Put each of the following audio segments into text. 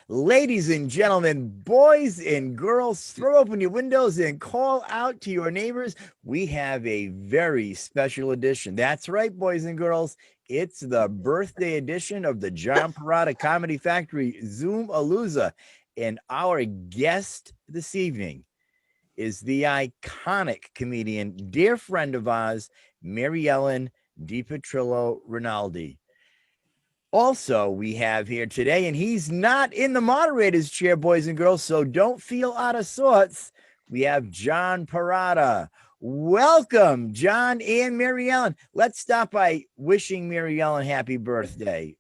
Ladies and gentlemen, boys and girls, throw open your windows and call out to your neighbors. We have a very special edition. That's right, boys and girls. It's the birthday edition of the John Perrotta Comedy Factory Zoom-A-Looza. And our guest this evening is the iconic comedian, dear friend of ours, Mary Ellen DePetrillo Rinaldi. Also, we have here today, and he's not in the moderator's chair, boys and girls, so don't feel out of sorts. We have John Perrotta. Welcome, John and Mary Ellen. Let's start by wishing Mary Ellen happy birthday.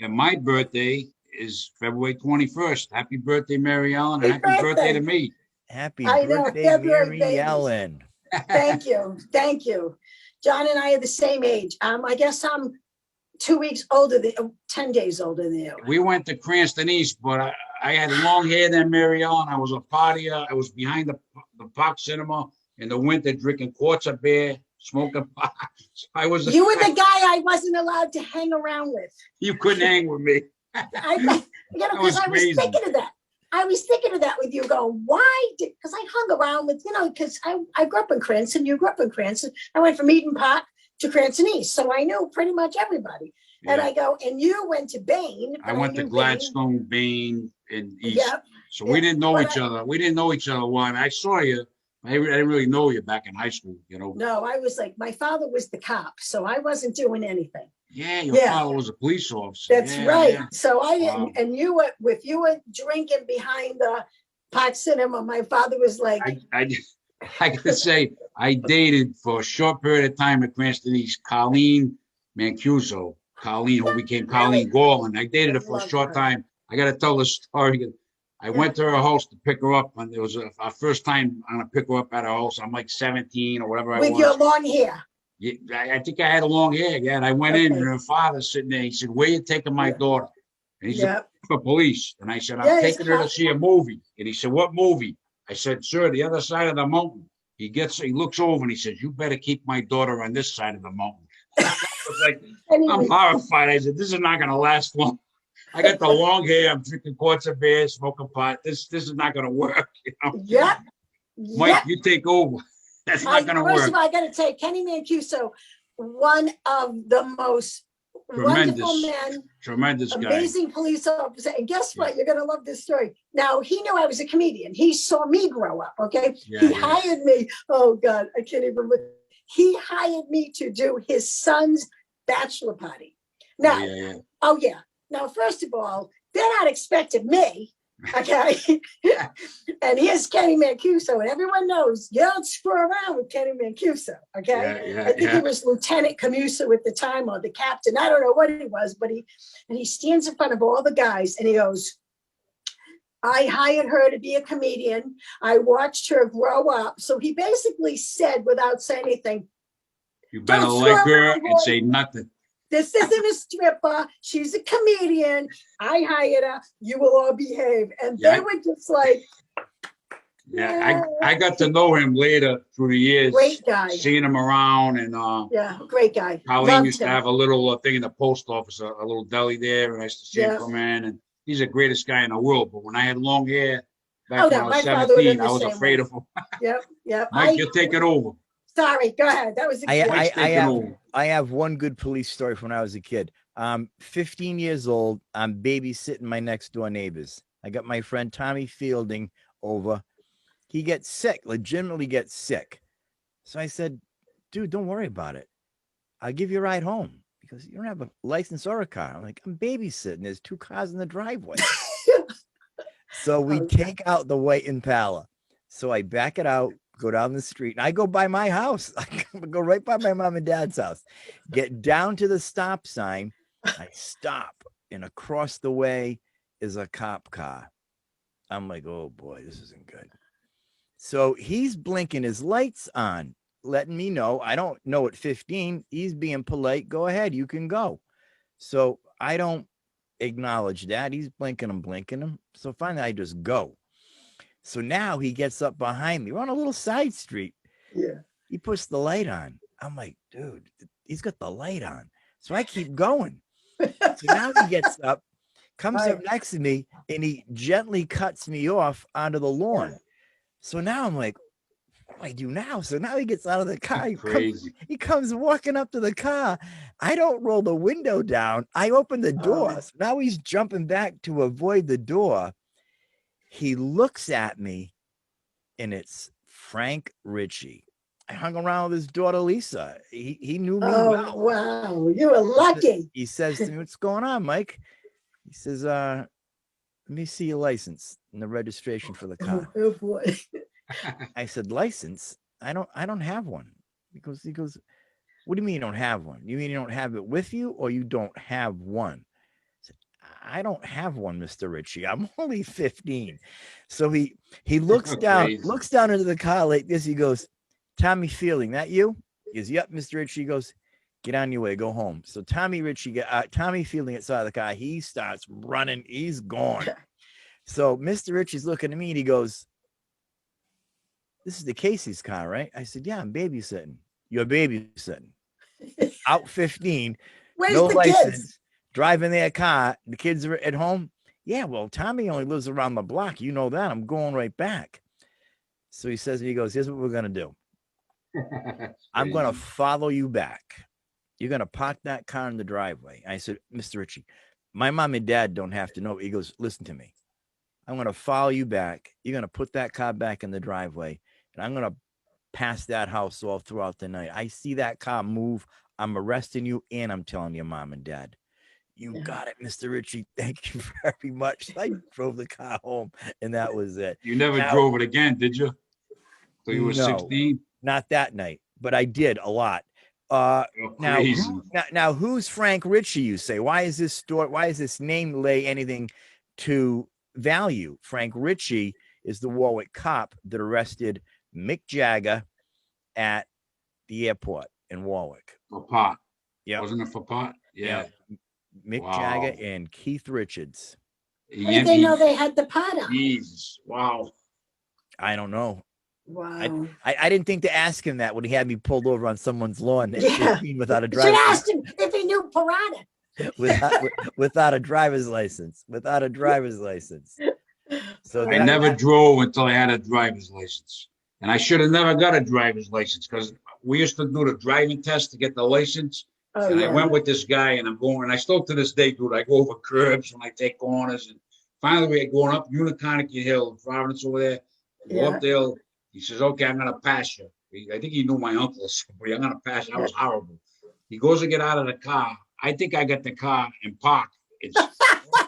And my birthday is February 21st. Happy birthday, Mary Ellen, and happy birthday to me. Happy birthday, Mary Ellen. Thank you. Thank you. John and I are the same age. I guess I'm 2 weeks older than 10 days older than you. We went to Cranston East, but I had long hair then, Mary Ellen. I was a partier. I was behind the Park Cinema in the winter drinking quarts of beer, smoking pot. You were the guy I wasn't allowed to hang around with. You couldn't hang with me. Because I was thinking of that. I was thinking of that with you going, why? Because I hung around with, because I grew up in Cranston. You grew up in Cranston. I went from Eden Park to Cranston East. So I knew pretty much everybody. Yeah. And I go, and you went to Bain. I went to Gladstone, Bain, and East. Yep. So we didn't know each other. We didn't know each other well. I saw you. I didn't really know you back in high school, No, I was like, my father was the cop, so I wasn't doing anything. Yeah, your father was a police officer. That's right. Yeah. So I didn't, and if you were drinking behind the Park Cinema, my father was like, I gotta say, I dated for a short period of time at Cranston East, Colleen Mancuso, who became Colleen Gorlin. I dated her for a short time. I gotta tell the story. I went to her house to pick her up, and it was our first time I'm gonna pick her up at her house. I'm like 17 or whatever I was. With your long hair. Yeah, I think I had a long hair. Yeah, and I went in, and her father's sitting there. He said, "Where you taking my daughter?" And he said, "For police." And I said, "I'm taking her to see a movie." And he said, "What movie?" I said, "Sir, the other side of the mountain." He looks over, and he says, "You better keep my daughter on this side of the mountain." I was like, I'm horrified. I said, "This is not gonna last long." I got the long hair. I'm drinking quarts of beer, smoking pot. This is not going to work. Yep. Mike, you take over. That's not going to work. First of all, I got to say, Kenny Mancuso, one of the most wonderful men, tremendous guy, amazing police officer. And guess what? You're going to love this story. Now, he knew I was a comedian. He saw me grow up. Okay. He hired me. Oh God, I can't even remember. He hired me to do his son's bachelor party. Now, Now, first of all, they're not expecting me, okay? And here's Kenny Mancuso, and everyone knows you don't screw around with Kenny Mancuso, okay? I think he was Lieutenant Camuso at the time, or the captain. I don't know what he was, but he stands in front of all the guys, and he goes, "I hired her to be a comedian. I watched her grow up." So he basically said, without saying anything, "You better like her and say nothing. This isn't a stripper. She's a comedian. I hired her. You will all behave." And they were just like, I got to know him later through the years. Great guy. Seeing him around, and great guy. Colleen used to have a little thing in the post office, a little deli there, and I used to see him come in. And he's the greatest guy in the world. But when I had long hair back when I was 17, I was afraid of him. Yep. Mike, you'll take it over. Sorry, go ahead. That was I have one good police story from when I was a kid. 15 years old. I'm babysitting my next door neighbors. I got my friend Tommy Fielding over. He gets sick, legitimately gets sick. So I said, "Dude, don't worry about it. I'll give you a ride home because you don't have a license or a car." I'm like, "I'm babysitting. There's 2 cars in the driveway." So we take out the white Impala. So I back it out, go down the street, and I go by my house. I go right by my mom and dad's house, get down to the stop sign. I stop, and across the way is a cop car. I'm like, "Oh boy, this isn't good." So he's blinking his lights on, letting me know. I don't know at 15. He's being polite. "Go ahead, you can go." So I don't acknowledge that. He's blinking him. So finally I just go. So now he gets up behind me. We're on a little side street. Yeah. He puts the light on. I'm like, "Dude, he's got the light on." So I keep going. So now he gets up, comes up next to me, and he gently cuts me off onto the lawn. So now I'm like, what do I do now? So now he gets out of the car. He comes walking up to the car. I don't roll the window down. I open the door. So now he's jumping back to avoid the door. He looks at me, and it's Frank Ritchie. I hung around with his daughter, Lisa. He knew me well. Wow. You were lucky. He says to me, what's going on, Mike? He says, let me see your license and the registration for the car. Oh boy. I said, license? I don't have one. He goes, what do you mean you don't have one? You mean you don't have it with you, or you don't have one? I said, I don't have one, Mr. Ritchie. I'm only 15. So he looks down into the car like this. He goes, Tommy Fielding, that you? He goes, yep, Mr. Ritchie. He goes, get on your way, go home. So Tommy Fielding gets out of the car. He starts running. He's gone. So Mr. Ritchie's looking at me, and he goes, this is the Casey's car, right? I said, yeah, I'm babysitting. You're babysitting. Out 15, Where's no the license, kids? driving their car. The kids are at home. Yeah, well, Tommy only lives around the block. You know that. I'm going right back. So he says, he goes, here's what we're going to do. I'm going to follow you back. You're going to park that car in the driveway. I said, Mr. Ritchie, my mom and dad don't have to know. He goes, listen to me. I'm going to follow you back. You're going to put that car back in the driveway, and I'm going to pass that house all throughout the night. I see that car move. I'm arresting you, and I'm telling your mom and dad. You got it, Mr. Ritchie. Thank you very much. I drove the car home, and that was it. You never drove it again, did you? So you were 16? Not that night, but I did a lot. Now, who's Frank Ritchie, you say? Why is this name lay anything to value? Frank Ritchie is the Warwick cop that arrested Mick Jagger at the airport in Warwick. For pot. Yeah. Wasn't it for pot? Yeah. Mick Jagger and Keith Richards. How did they know they had the pot on? Jesus. Wow. I don't know. Wow. I didn't think to ask him that when he had me pulled over on someone's lawn without a You driver's should ask him if he knew Perrotta. without a driver's license. So I never drove until I had a driver's license. And I should have never got a driver's license because we used to do the driving test to get the license. I went with this guy, and and I still to this day, dude, I go over curbs when I take corners. And finally, we're going up Uniconnecky Hill, Providence over there. Go up there. He says, okay, I'm going to pass you. I think he knew my uncle or somebody. I'm going to pass you. That was horrible. He goes to get out of the car. I think I got the car and park. He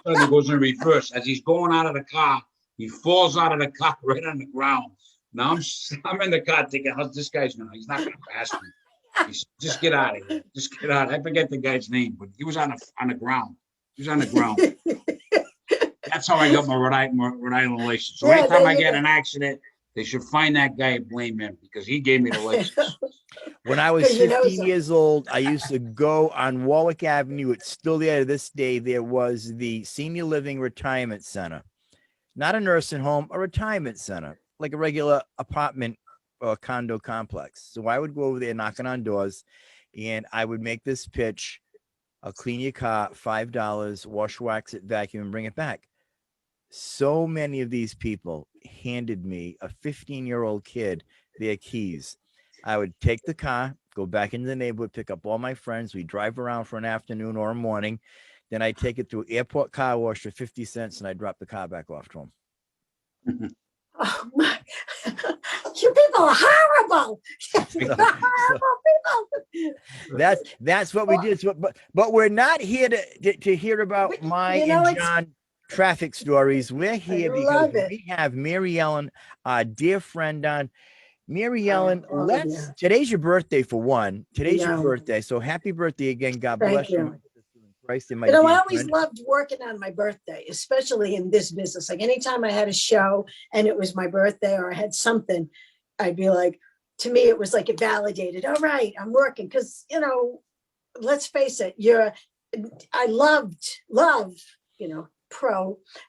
goes in reverse. As he's going out of the car, he falls out of the car right on the ground. Now I'm in the car thinking, how's this guy's going to, he's not going to pass me. He said, just get out of here. Just get out. I forget the guy's name, but he was on the ground. He was on the ground. That's how I got my Rhode Island license. So anytime I get an accident, they should find that guy and blame him because he gave me the license. When I was 15 years old, I used to go on Warwick Avenue. It's still there to this day. There was the Senior Living Retirement Center. Not a nursing home, a retirement center, like a regular apartment or condo complex. So I would go over there knocking on doors, and I would make this pitch. I'll clean your car, $5, wash, wax it, vacuum, and bring it back. So many of these people handed me, a 15-year-old kid, their keys. I would take the car, go back into the neighborhood, pick up all my friends. We drive around for an afternoon or a morning. Then I take it to airport car wash for 50 cents, and I drop the car back off to them. Oh my! You people are horrible. Horrible people. That's what we did. So, but we're not here to hear about my and John traffic stories. We're here because we have Mary Ellen, our dear friend on. Mary Ellen, today's your birthday for one. Today's your birthday. So happy birthday again. God bless you. Christ, I always loved working on my birthday, especially in this business. Like anytime I had a show and it was my birthday or I had something, I'd be like, to me, it was like it validated. All right, I'm working. Because, let's face it, I love,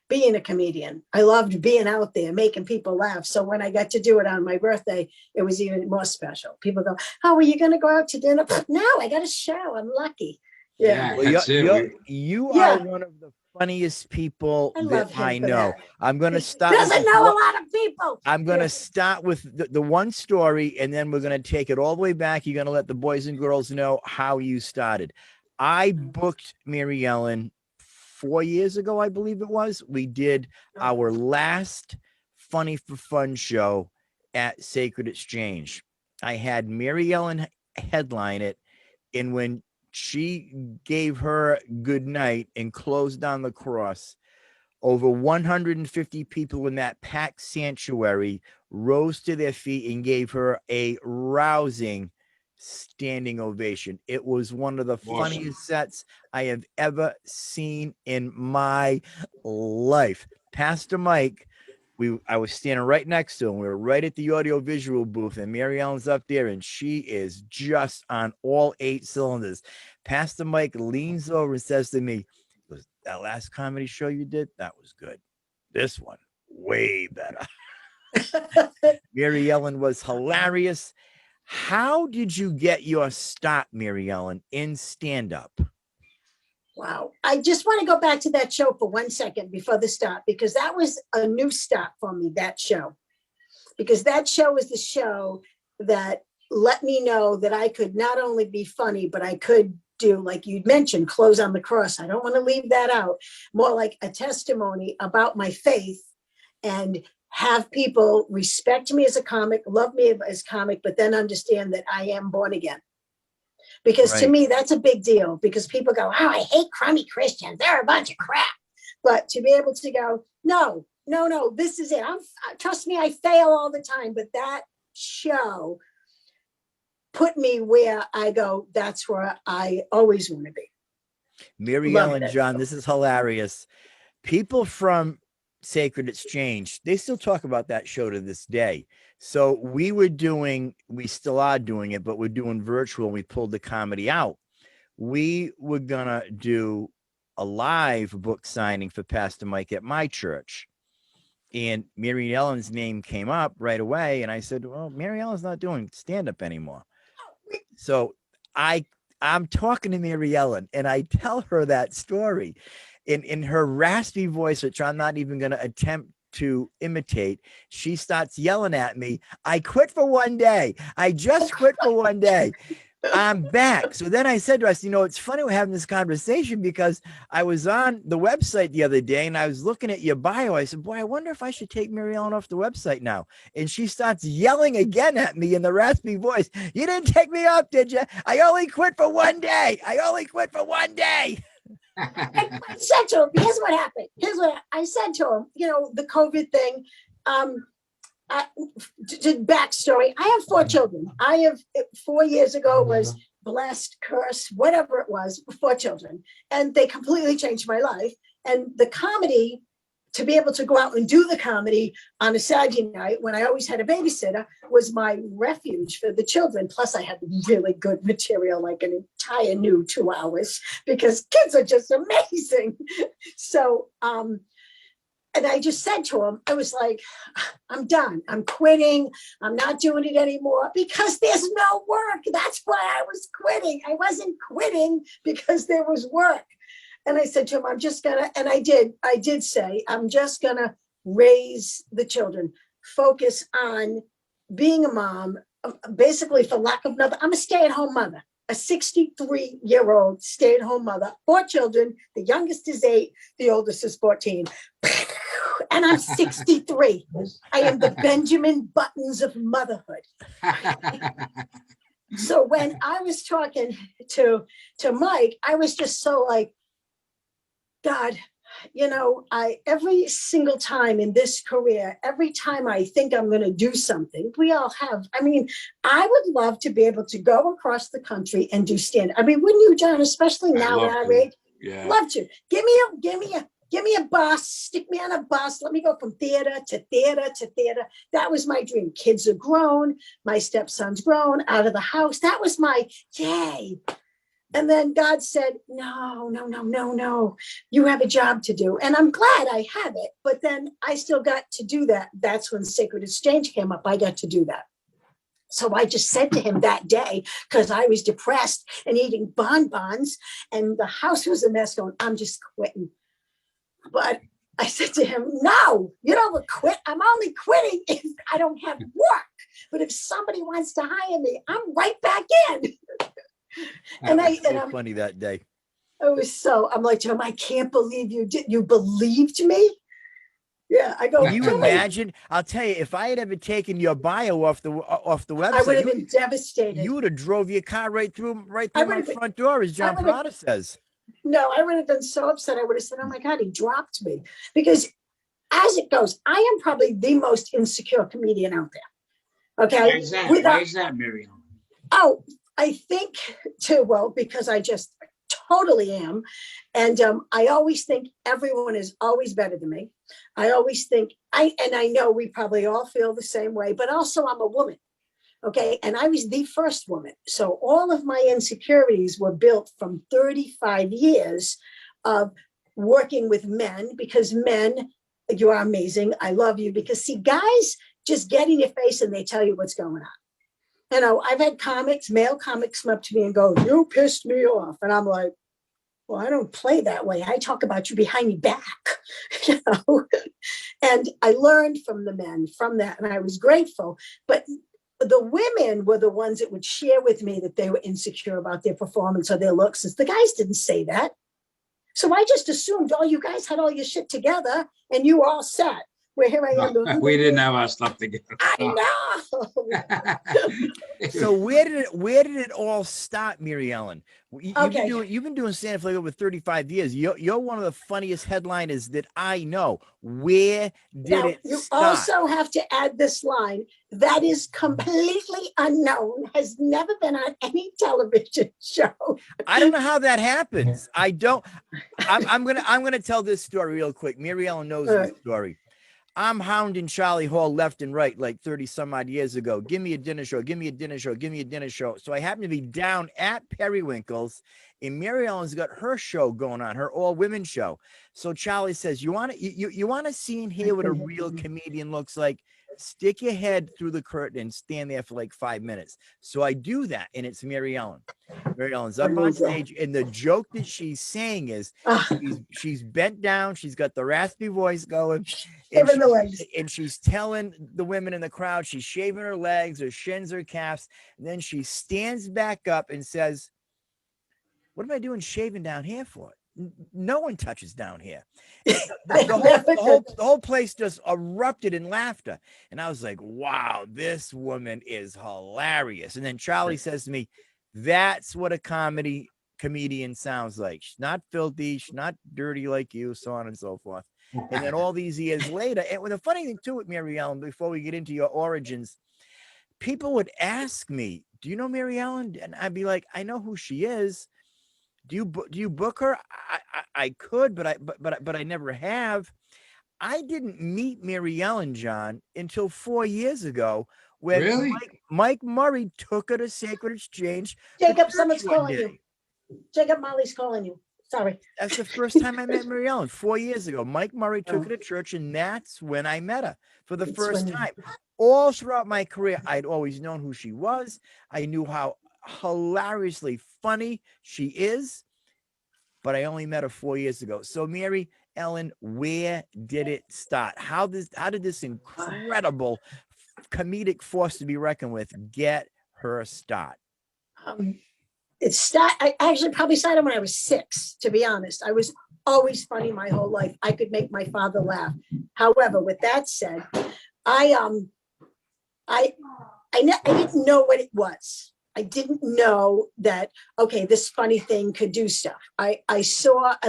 being a comedian. I loved being out there, making people laugh. So when I got to do it on my birthday, it was even more special. People go, oh, are you going to go out to dinner? No, I got a show. I'm lucky. Yeah. Well, you are one of the funniest people I love that him I for know. that. I'm going to He start. doesn't know a lot of people. I'm going to start with the one story, and then we're going to take it all the way back. You're going to let the boys and girls know how you started. I booked Mary Ellen 4 years ago, I believe it was. We did our last Funny for Fun show at Sacred Exchange. I had Mary Ellen headline it, and when she gave her good night and closed down the cross, over 150 people in that packed sanctuary rose to their feet and gave her a rousing standing ovation. It was one of the funniest sets I have ever seen in my life. Pastor Mike, I was standing right next to him. We were right at the audio visual booth, and Mary Ellen's up there, and she is just on all 8 cylinders. Pastor Mike leans over and says to me, "That last comedy show you did, that was good. This one, way better." Mary Ellen was hilarious. How did you get your start, Mary Ellen, in stand-up? Wow. I just want to go back to that show for 1 second before the start, because that was a new start for me, that show. Because that show was the show that let me know that I could not only be funny, but I could do, like you'd mentioned, close on the cross. I don't want to leave that out. More like a testimony about my faith, and have people respect me as a comic, love me as a comic, but then understand that I am born again. Because to me, that's a big deal, because people go, "Oh, I hate crummy Christians. They're a bunch of crap." But to be able to go, no, this is it. Trust me, I fail all the time. But that show put me where I go, that's where I always want to be. Mary Ellen, John, this is hilarious. People from Sacred Exchange, they still talk about that show to this day. So we still are doing it, but we're doing virtual. We pulled the comedy out. We were gonna do a live book signing for Pastor Mike at my church, and Mary Ellen's name came up right away, and I said, "Well, Mary Ellen's not doing stand-up anymore." So I'm talking to Mary Ellen, and I tell her that story in her raspy voice, which I'm not even going to attempt to imitate. She starts yelling at me, "I quit for 1 day. I just quit for 1 day. I'm back." So then I said to us, it's funny we're having this conversation, because I was on the website the other day and I was looking at your bio. I said, "Boy, I wonder if I should take Mary Ellen off the website now." And she starts yelling again at me in the raspy voice, "You didn't take me off, did you? I only quit for 1 day. I only quit for 1 day." I said to him, here's what happened. Here's what I said to him, the COVID thing. Backstory. I have 4 children. 4 years ago was blessed, cursed, whatever it was, 4 children. And they completely changed my life. And the comedy, to be able to go out and do the comedy on a Saturday night when I always had a babysitter, was my refuge for the children. Plus I had really good material, like an entire new 2 hours, because kids are just amazing. So, and I just said to him, I was like, "I'm done. I'm quitting. I'm not doing it anymore because there's no work." That's why I was quitting. I wasn't quitting because there was work. And I said to him, "I'm just gonna," and I did say, "I'm just gonna raise the children, focus on being a mom, basically, for lack of another, I'm a stay-at-home mother, a 63-year-old stay-at-home mother, 4 children. The youngest is 8, the oldest is 14. And I'm 63. I am the Benjamin Buttons of motherhood." So when I was talking to Mike, I was just so like, God, every single time in this career, every time I think I'm going to do something, we all have. I mean, I would love to be able to go across the country and do stand. I mean, wouldn't you, John? Especially now at our age, love to. Give me a bus, stick me on a bus. Let me go from theater to theater to theater. That was my dream. Kids are grown. My stepson's grown out of the house. That was my yay. And then God said, no, you have a job to do. And I'm glad I have it, but then I still got to do that. That's when Sacred Exchange came up. I got to do that. So I just said to him that day, because I was depressed and eating bonbons and the house was a mess, going, "I'm just quitting." But I said to him, no, you don't quit. I'm only quitting if I don't have work. But if somebody wants to hire me, I'm right back in. And so funny that day. It was I'm like, Tom, I can't believe you believed me. Yeah, I go. Can you imagine? I'll tell you, if I had ever taken your bio off the website, I would have been devastated. You would have drove your car right through my front door, as John Perrotta says. No, I would have been so upset. I would have said, "Oh my God, he dropped me." Because as it goes, I am probably the most insecure comedian out there. Okay, why is that, Mary Ellen? Oh, I think too. Well, because I just totally am. And I always think everyone is always better than me. I always think I know we probably all feel the same way, but also I'm a woman. Okay. And I was the first woman. So all of my insecurities were built from 35 years of working with men, because men, you are amazing. I love you. Because see, guys just get in your face and they tell you what's going on. You know, I've had male comics come up to me and go, "You pissed me off." And I'm like, well, I don't play that way. I talk about you behind your back, you know. And I learned from the men from that, and I was grateful. But the women were the ones that would share with me that they were insecure about their performance or their looks. The guys didn't say that. So I just assumed all you guys had all your shit together and you were all set. Where here I am. We didn't have our stuff together. I know. So where did it all start, Mary Ellen? You've been doing stand-up for over 35 years. You're one of the funniest headliners that I know. Where did it you start? Also have to add this line that is completely unknown, has never been on any television show. I don't know how that happens. I don't. I'm gonna tell this story real quick. Mary Ellen knows this story. I'm hounding Charlie Hall left and right like 30 some odd years ago. Give me a dinner show. Give me a dinner show. Give me a dinner show. So I happen to be down at Periwinkle's, and Mary Ellen's got her show going on, her all women show. So Charlie says, you want to see and hear what a real comedian looks like? Stick your head through the curtain and stand there for like 5 minutes. So I do that, and it's Mary Ellen. Mary Ellen's up on stage, and the joke that she's saying is she's bent down, she's got the raspy voice going, and she's telling the women in the crowd, she's shaving her legs, her shins, her calves, and then she stands back up and says, "What am I doing shaving down here for? No one touches down here." The whole place just erupted in laughter. And I was like, wow, this woman is hilarious. And then Charlie says to me, "That's what a comedian sounds like. She's not filthy. She's not dirty like you," so on and so forth. And then all these years later, and the funny thing too with Mary Ellen, before we get into your origins, people would ask me, "Do you know Mary Ellen?" And I'd be like, "I know who she is. Do you book her?" I could, but I never have. I didn't meet Mary Ellen, John, until 4 years ago when really? Mike Murray took her to Sacred Exchange. Jacob, someone's calling you. Jacob, Molly's calling you. Sorry. That's the first time I met Mary Ellen, 4 years ago. Mike Murray took her to church, and that's when I met her for the first time. All throughout my career, I'd always known who she was. I knew how hilariously funny she is, but I only met her 4 years ago. So Mary Ellen, where did it start? How did this incredible comedic force to be reckoned with get her start? I actually probably started when I was 6, to be honest. I was always funny my whole life. I could make my father laugh. However, with that said, I didn't know what it was. I didn't know that, okay, this funny thing could do stuff. I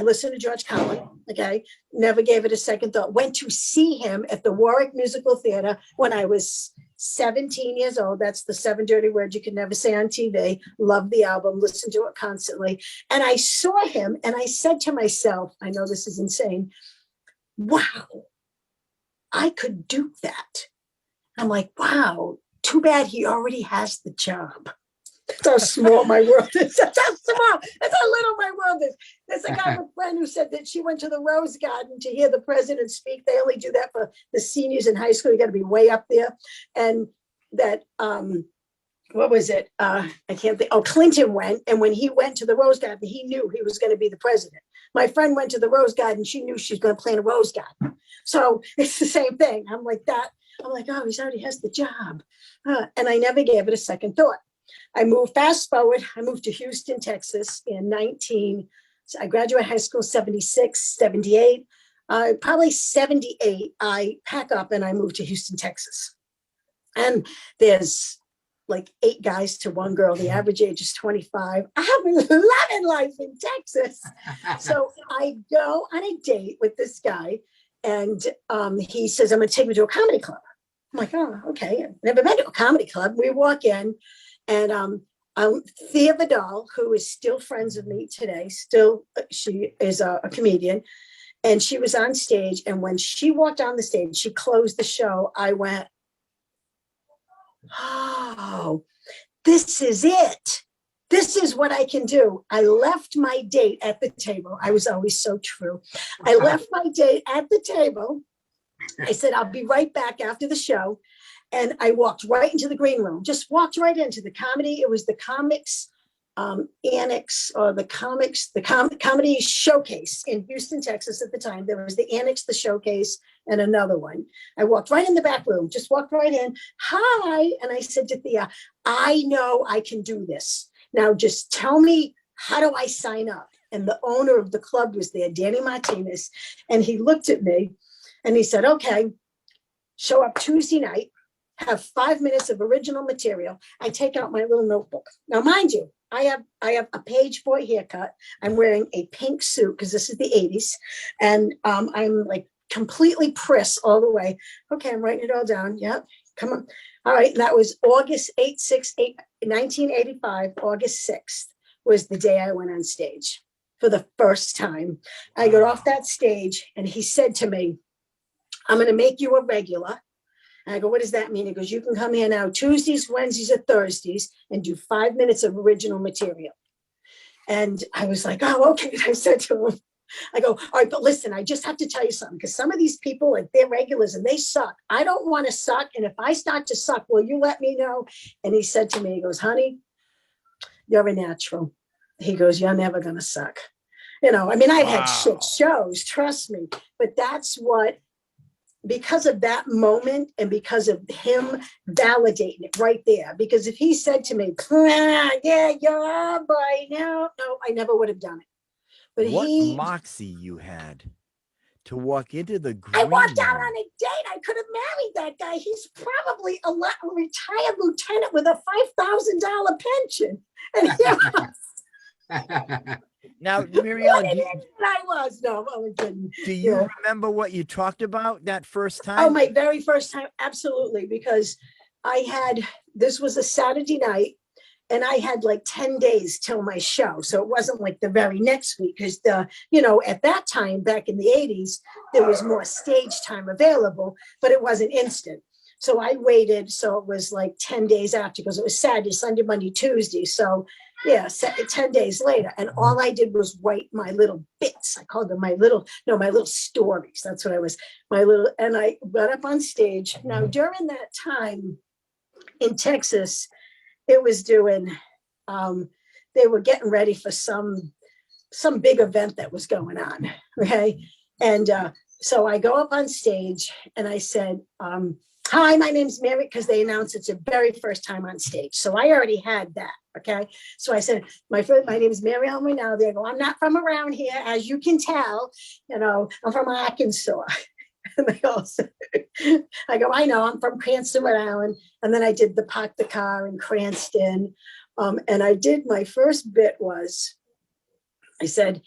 listened to George Carlin, okay, never gave it a second thought. Went to see him at the Warwick Musical Theater when I was 17 years old. That's the 7 dirty words you can never say on TV. Love the album, listen to it constantly. And I saw him and I said to myself, I know this is insane, wow, I could do that. I'm like, wow, too bad he already has the job. That's how small my world is. That's how small. That's how little my world is. There's a guy, a friend, who said that she went to the Rose Garden to hear the president speak. They only do that for the seniors in high school. You got to be way up there. And that, what was it? I can't think. Oh, Clinton went. And when he went to the Rose Garden, he knew he was going to be the president. My friend went to the Rose Garden. She knew she was going to plant a rose garden. So it's the same thing. I'm like that. I'm like, oh, he already has the job. And I never gave it a second thought. I moved fast forward. I moved to Houston, Texas I graduated high school 76, 78. Probably 78, I pack up and I moved to Houston, Texas. And there's like 8 guys to 1 girl. The average age is 25. I'm loving life in Texas. So I go on a date with this guy and he says, I'm going to take me to a comedy club. I'm like, oh, okay. I've never been to a comedy club. We walk in and Thea Vidal, who is still friends with me today, she is a comedian. And she was on stage. And when she walked on the stage, she closed the show. I went, oh, this is it. This is what I can do. I left my date at the table. I was always so true. I left my date at the table. I said, I'll be right back after the show. And I walked right into the green room, just walked right into the comedy. It was the comics annex or the comedy showcase in Houston, Texas at the time. There was the annex, the showcase, and another one. I walked right in the back room, just walked right in. Hi. And I said to Thea, I know I can do this. Now just tell me, how do I sign up? And the owner of the club was there, Danny Martinez. And he looked at me and he said, okay, show up Tuesday night, have 5 minutes of original material. I take out my little notebook. Now, mind you, I have a page 4 haircut. I'm wearing a pink suit because this is the 80s. And I'm like completely pressed all the way. Okay, I'm writing it all down. Yep, come on. All right, that was August 1985, August 6th was the day I went on stage for the first time. I got off that stage and he said to me, I'm going to make you a regular. And I go, what does that mean? He goes, you can come here now Tuesdays, Wednesdays, or Thursdays and do 5 minutes of original material. And I was like, oh, okay. And I said to him, I go, all right, but listen, I just have to tell you something, because some of these people, like, they're regulars and they suck. I don't want to suck. And if I start to suck, will you let me know? And he said to me, he goes, honey, you're a natural. He goes, you're never going to suck. You know, I mean, I've had shit shows, trust me, but that's what, because of that moment and because of him validating it right there. Because if he said to me, yeah, you're boy, no, I never would have done it. But what moxie you had to walk into the green I walked out room. on a date. I could have married that guy. He's probably a retired lieutenant with a $5,000 pension. And here Now, Mary Ellen, do you remember what you talked about that first time? Oh, my very first time, absolutely, because this was a Saturday night, and I had like 10 days till my show. So it wasn't like the very next week, because at that time, back in the 80s, there was more stage time available, but it wasn't instant. So I waited. So it was like 10 days after, because it was Saturday, Sunday, Monday, Tuesday. So yeah, 10 days later. And all I did was write my little bits. I called them my little stories. That's what I was, and I got up on stage. Now, during that time in Texas, it was doing, they were getting ready for some big event that was going on. Okay. And so I go up on stage and I said, hi, my name's Mary, because they announced it's their very first time on stage. So I already had that. Okay. So I said, my name is Mary Ellen Rinaldi. I go, I'm not from around here, as you can tell, I'm from Arkansas. And they all said, I go, I know, I'm from Cranston, Rhode Island. And then I did the Park the Car in Cranston. And I did, my first bit was, I said,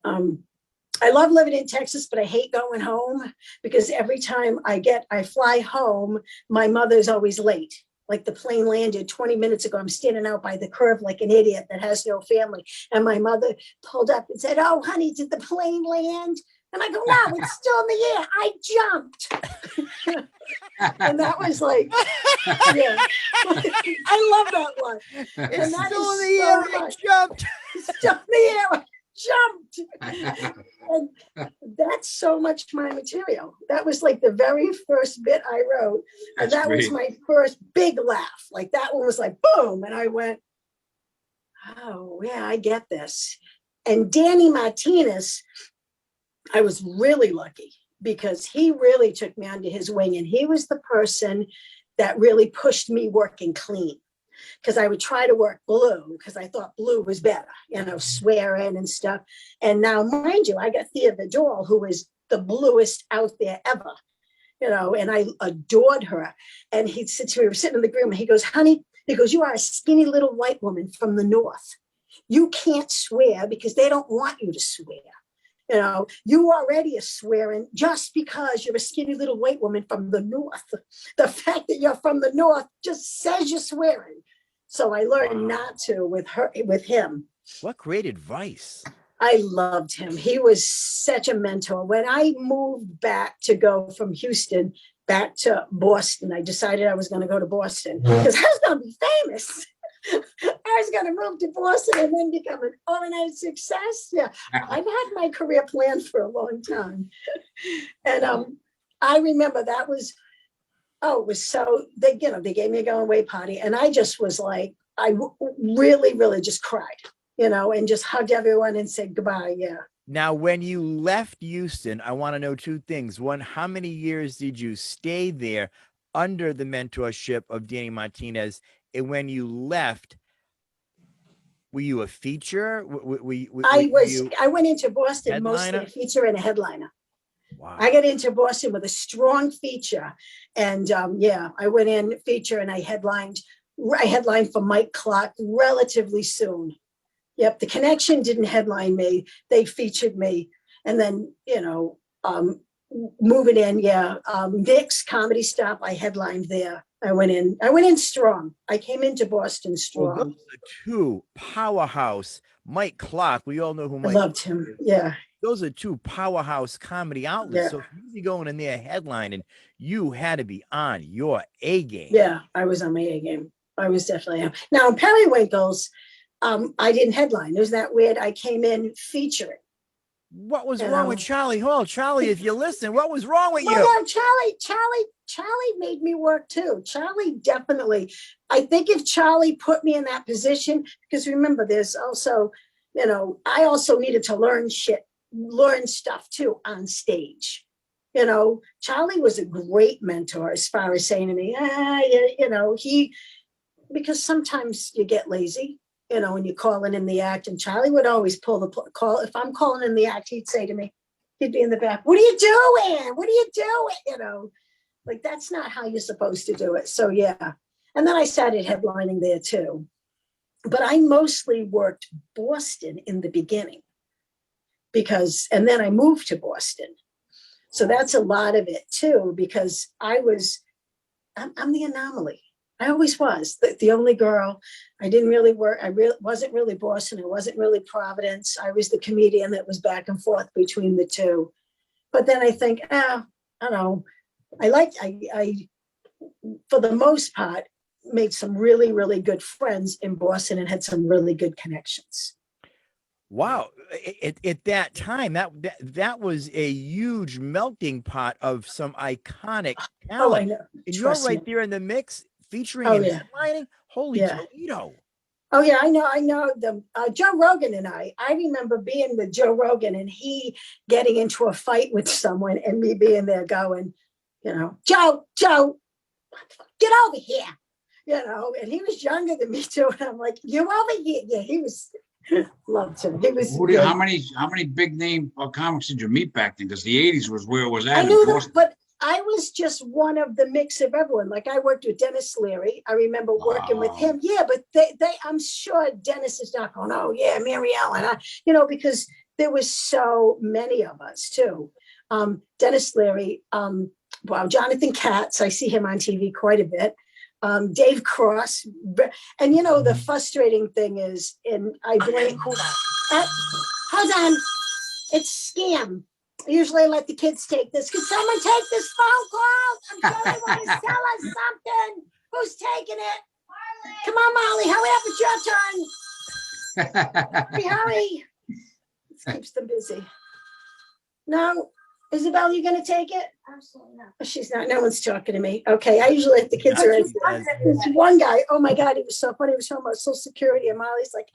I love living in Texas, but I hate going home, because every time I fly home, my mother's always late. Like the plane landed 20 minutes ago. I'm standing out by the curb like an idiot that has no family. And my mother pulled up and said, oh, honey, did the plane land? And I go, no, it's still in the air. I jumped. And that was like, yeah. I love that one. It's still in the air. I jumped. It's still in the air. I jumped. And that's so much my material. That was like the very first bit I wrote. And that was my first big laugh. Like that one was like, boom. And I went, oh, yeah, I get this. And Danny Martinez, I was really lucky because he really took me under his wing, and he was the person that really pushed me working clean. Because I would try to work blue because I thought blue was better, swearing and stuff. And now, mind you, I got Thea Vidal, who is the bluest out there ever, and I adored her. And he said to me, we were sitting in the room, and he goes, honey, he goes, you are a skinny little white woman from the North. You can't swear because they don't want you to swear. You already are swearing just because you're a skinny little white woman from the North. The fact that you're from the North just says you're swearing. So I learned not to with him. What great advice. I loved him. He was such a mentor. When I moved back to go from Houston back to Boston, I decided I was going to go to Boston because I was going to be famous. I was going to move to Boston and then become an overnight success. Yeah, I've had my career planned for a long time. And I remember that was, it was so, they gave me a going away party. And I just was like, I really, really just cried, and just hugged everyone and said goodbye. Yeah. Now, when you left Houston, I want to know two things. One, how many years did you stay there under the mentorship of Danny Martinez? And when you left, were you a feature? I went into Boston mostly a feature and a headliner. Wow. I got into Boston with a strong feature. And I went in feature and I headlined for Mike Clarke relatively soon. Yep. The Connection didn't headline me. They featured me. And then, moving in. Nick's Comedy Stop, I headlined there. I went in strong. I came into Boston strong. Well, those are two powerhouse. Mike Clarke, we all know who Mike. I loved him. Yeah. Those are two powerhouse comedy outlets. Yeah. So if you be going in there headlining, you had to be on your A game. Yeah, I was on my A game. I was definitely on. Now in Periwinkles, I didn't headline. Isn't that weird? I came in featuring. What was wrong with Charlie Hall? Charlie, if you listen, what was wrong with you? No, Charlie made me work too. Charlie definitely. I think if Charlie put me in that position, because remember, there's also, I also needed to learn stuff too on stage. Charlie was a great mentor as far as saying to me, because sometimes you get lazy. When you're calling in the act, and Charlie would always pull the call. If I'm calling in the act, he'd say to me, he'd be in the back, what are you doing? What are you doing? Like, that's not how you're supposed to do it. So, yeah. And then I started headlining there too. But I mostly worked Boston in the beginning and then I moved to Boston. So that's a lot of it too, because I'm the anomaly. I always was the only girl. I didn't really work. Wasn't really Boston. I wasn't really Providence. I was the comedian that was back and forth between the two. But then I think, I don't know. I for the most part, made some really, really good friends in Boston and had some really good connections. Wow. At that time, that was a huge melting pot of some iconic talent. I know. And you're right there in the mix, featuring and headlining. Holy Toledo. Oh yeah, I know them. Joe Rogan and I remember being with Joe Rogan and he getting into a fight with someone and me being there going, Joe, get over here, and he was younger than me too. And I'm like, you over here. Yeah, he was, loved him. He was. How many big name comics did you meet back then? Because the 80s was where it was at. I knew them, but I was just one of the mix of everyone. Like I worked with Dennis Leary. I remember working with him. Yeah, but they I'm sure Dennis is not going, oh yeah, Mary Ellen, because there was so many of us too. Dennis Leary, Jonathan Katz, I see him on TV quite a bit. Dave Cross. And the frustrating thing is, and I blame, hold on, it's scam. Usually I let the kids take this. Can someone take this phone call? I'm sure they want to sell us something. Who's taking it? Marley. Come on, Molly, hurry up, it's your turn. Hurry. This keeps them busy. No, Isabel, you going to take it? Absolutely not. Oh, she's not. No one's talking to me. Okay, I usually let the kids around. This one guy, oh my God, he was so funny. He was talking about Social Security, and Molly's like,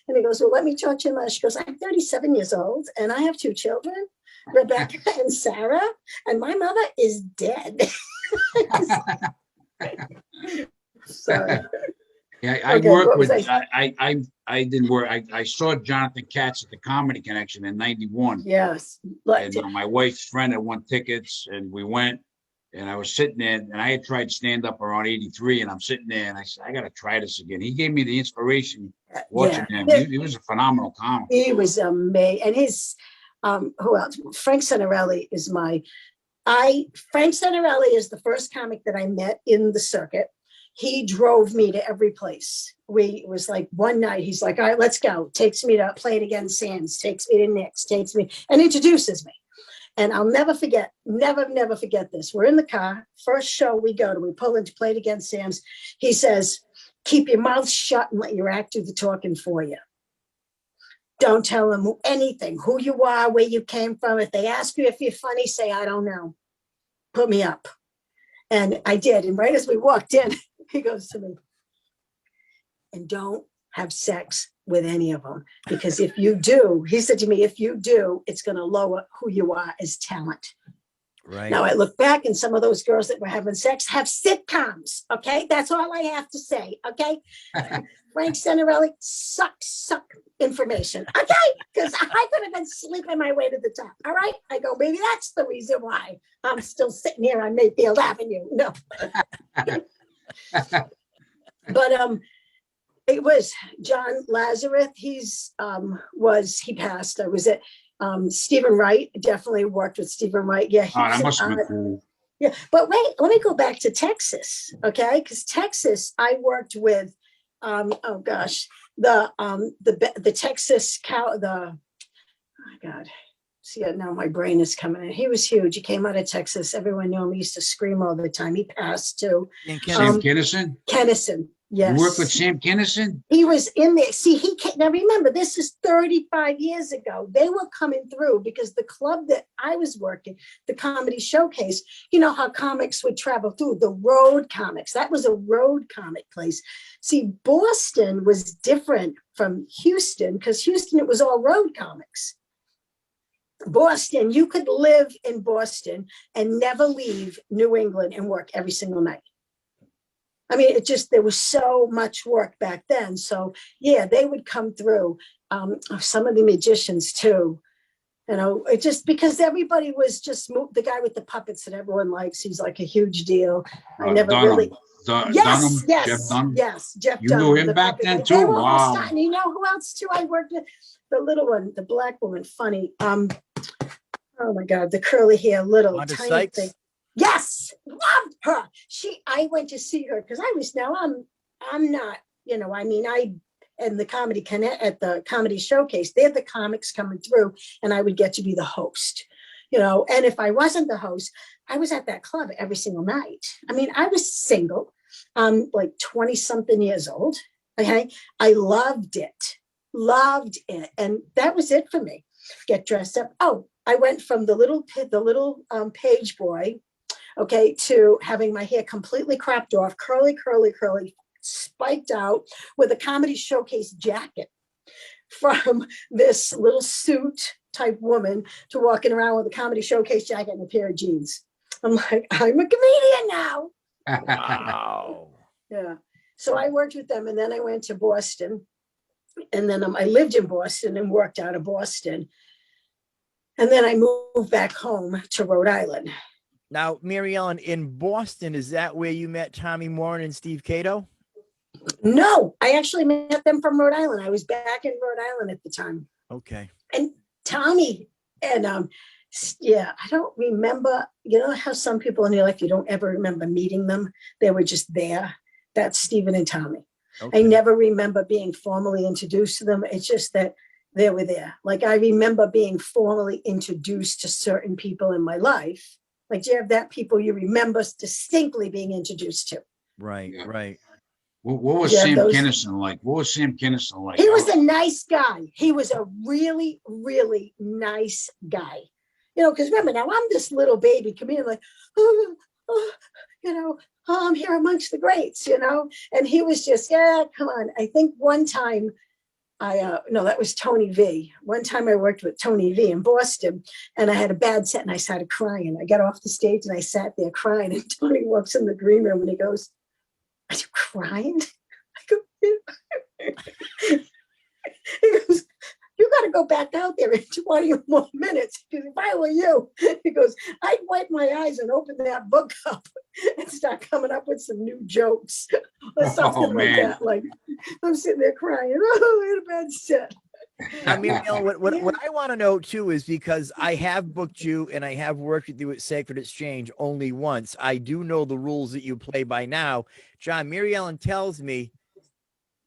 And he goes, well, let me talk to you about it. She goes, I'm 37 years old and I have 2 children, Rebecca and Sarah, and my mother is dead. So, Yeah, I Okay, worked what was with, I didn't work, I saw Jonathan Katz at the Comedy Connection in 91. yes. And my wife's friend had won tickets and we went and I was sitting there and I had tried stand up around 83 and I'm sitting there and I said, I got to try this again. He gave me the inspiration watching him. He was a phenomenal comic. He was amazing. And his, who else? Frank Santarelli is Frank Santarelli is the first comic that I met in the circuit. He drove me to every place. It was like one night, he's like, all right, let's go. Takes me to Play It Again Sands, takes me to Nick's, takes me and introduces me. And I'll never forget, never forget this. We're in the car, first show we go to, we pull into Play It Again Sam's. He says, keep your mouth shut and let your act do the talking for you. Don't tell them anything, who you are, where you came from. If they ask you if you're funny, say, I don't know. Put me up. And I did. And right as we walked in, he goes to me, and don't have sex with any of them. Because if you do, he said to me, if you do, it's going to lower who you are as talent. Right. Now I look back and some of those girls that were having sex have sitcoms. Okay. That's all I have to say. Okay. Frank Santarelli, suck information. Okay. Because I could have been sleeping my way to the top. All right. I go, maybe that's the reason why I'm still sitting here on Mayfield Avenue. No. But it was John Lazarus. He passed. I was at Stephen Wright. Definitely worked with Stephen Wright. Yeah, that must have been cool. Yeah, but wait, let me go back to Texas, okay? Because Texas, I worked with the Texas cow. Oh my God. See, now my brain is coming in. He was huge. He came out of Texas. Everyone knew him. He used to scream all the time. He passed too. Sam Kinison? Kinison, yes. You worked with Sam Kinison? He was in there. See, now remember, this is 35 years ago. They were coming through because the club that I was working, the Comedy Showcase, you know how comics would travel through, the road comics. That was a road comic place. See, Boston was different from Houston because Houston, it was all road comics. Boston, you could live in Boston and never leave New England and work every single night. I mean, there was so much work back then. So yeah, they would come through. Some of the magicians too, you know, it just because everybody was just the guy with the puppets that everyone likes. He's like a huge deal. I never Dunham. really. Yes, Jeff Dunham. Yes, Jeff You Dunham. knew him back then too? They were all Wow. starting. You know who else too? I worked with the little one, the black woman, funny. Oh my God, the curly hair, little Wanda tiny Sykes? thing. Yes, loved her. I went to see her because I'm not, you know, I mean, at the Comedy Showcase, they had the comics coming through and I would get to be the host, you know, and if I wasn't the host, I was at that club every single night. I mean, I was single, like 20 something years old. Okay. I loved it. And that was it for me. Get dressed up. Oh, I went from the little page boy, okay, to having my hair completely cropped off, curly, spiked out with a Comedy Showcase jacket, from this little suit type woman to walking around with a Comedy Showcase jacket and a pair of jeans. I'm like, I'm a comedian now. Wow. Yeah. So I worked with them and then I went to Boston and then I lived in Boston and worked out of Boston. And then I moved back home to Rhode Island. Now, Mary Ellen, in Boston, is that where you met Tommy Moran and Steve Cato? No, I actually met them from Rhode Island. I was back in Rhode Island at the time. Okay. And Tommy and yeah, I don't remember, you know how some people in your life, you don't ever remember meeting them. They were just there. That's Stephen and Tommy. Okay. I never remember being formally introduced to them. It's just that they were there. Like I remember being formally introduced to certain people in my life. Like, do you have that people you remember distinctly being introduced to? Right, yeah. Right. What was Sam Kinison like? What was Sam Kinison like? He was a nice guy. He was a really, really nice guy. You know, because remember, now I'm this little baby comedian, like, you know, I'm here amongst the greats, you know? And he was just, yeah, come on. I think one time No, that was Tony V. One time I worked with Tony V in Boston, and I had a bad set and I started crying. I got off the stage and I sat there crying, and Tony walks in the green room and he goes, "Are you crying?" I go, "Yeah." He goes, "You got to go back out there in 20 more minutes. Because if I were you," he goes, "I'd wipe my eyes and open that book up and start coming up with some new jokes or something like that." Like, I'm sitting there crying. Oh, I had a bad set. I mean, what I want to know too is, because I have booked you and I have worked with you at Sacred Exchange only once, I do know the rules that you play by now. John, Mary Ellen tells me,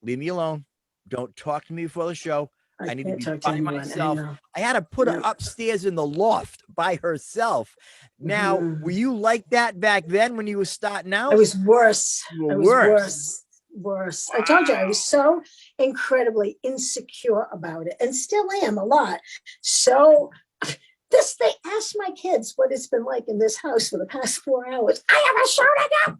leave me alone. Don't talk to me before the show. I need to be by myself. I had to put her upstairs in the loft by herself. Now, were you like that back then when you were starting out? I was worse. I was worse. I told you I was so incredibly insecure about it, and still am a lot. So they asked my kids what it's been like in this house for the past 4 hours. I have a show to do.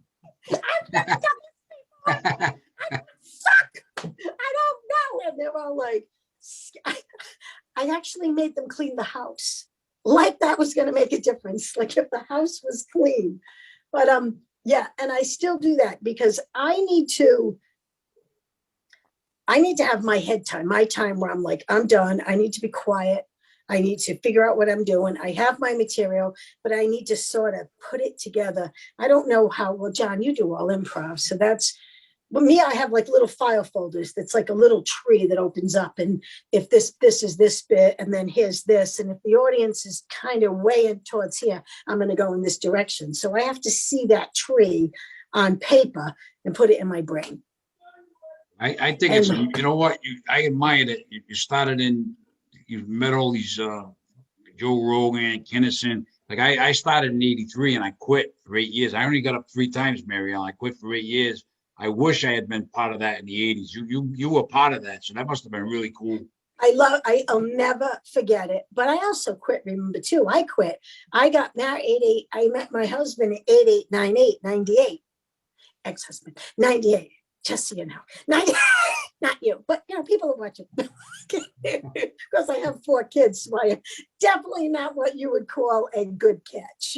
I've never done this before. I suck. I don't know. And they're all like, I actually made them clean the house. Like that was going to make a difference. Like if the house was clean. But yeah, and I still do that because I need to have my head time, my time where I'm like, I'm done. I need to be quiet. I need to figure out what I'm doing. I have my material, but I need to sort of put it together. I don't know how, well, John, you do all improv. So that's, but me, I have like little file folders. That's like a little tree that opens up. And if this is this bit, and then here's this. And if the audience is kind of weighing towards here, I'm going to go in this direction. So I have to see that tree on paper and put it in my brain. I think it's, you know what, I admire that you started you've met all these Joe Rogan, Kinison. Like I started in '83 and I quit for 8 years. I only got up 3 times, Mary Ellen. I quit for 8 years. I wish I had been part of that in the '80s. You were part of that, so that must have been really cool. I'll never forget it. But I also quit, remember too, I quit. I got married I met my husband in 98, ex-husband, 98, just so you know. 98, not you, but you know, people are watching. Because I have 4 kids, so I am definitely not what you would call a good catch.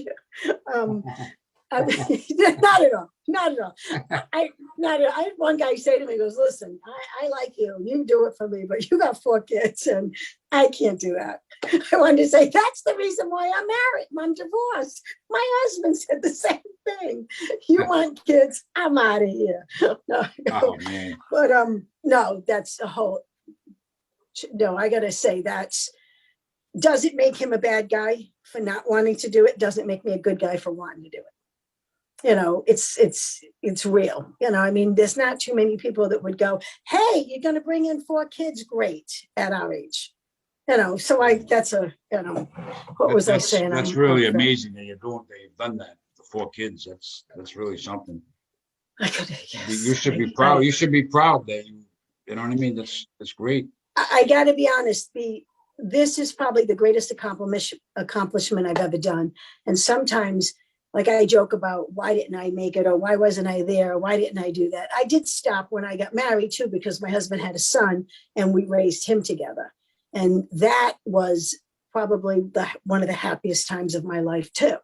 Not at all. I had one guy say to me, he goes, "Listen, I like you. You do it for me, but you got 4 kids and I can't do that." I wanted to say, that's the reason why I'm married. I'm divorced. My husband said the same thing. You want kids? I'm out of here. No, oh, man. But no, that's a whole, no, I got to say does it make him a bad guy for not wanting to do it? Doesn't make me a good guy for wanting to do it. You know, it's real. You know, I mean, there's not too many people that would go, "Hey, you're going to bring in 4 kids. Great," at our age. You know, so that's a, you know, what was I saying? That's really amazing that you've done that for 4 kids. That's really something. You should be proud. You should be proud that you know what I mean? That's great. I got to be honest. This is probably the greatest accomplishment I've ever done. And sometimes, like I joke about, why didn't I make it? Or why wasn't I there? Why didn't I do that? I did stop when I got married too, because my husband had a son and we raised him together. And that was probably one of the happiest times of my life too.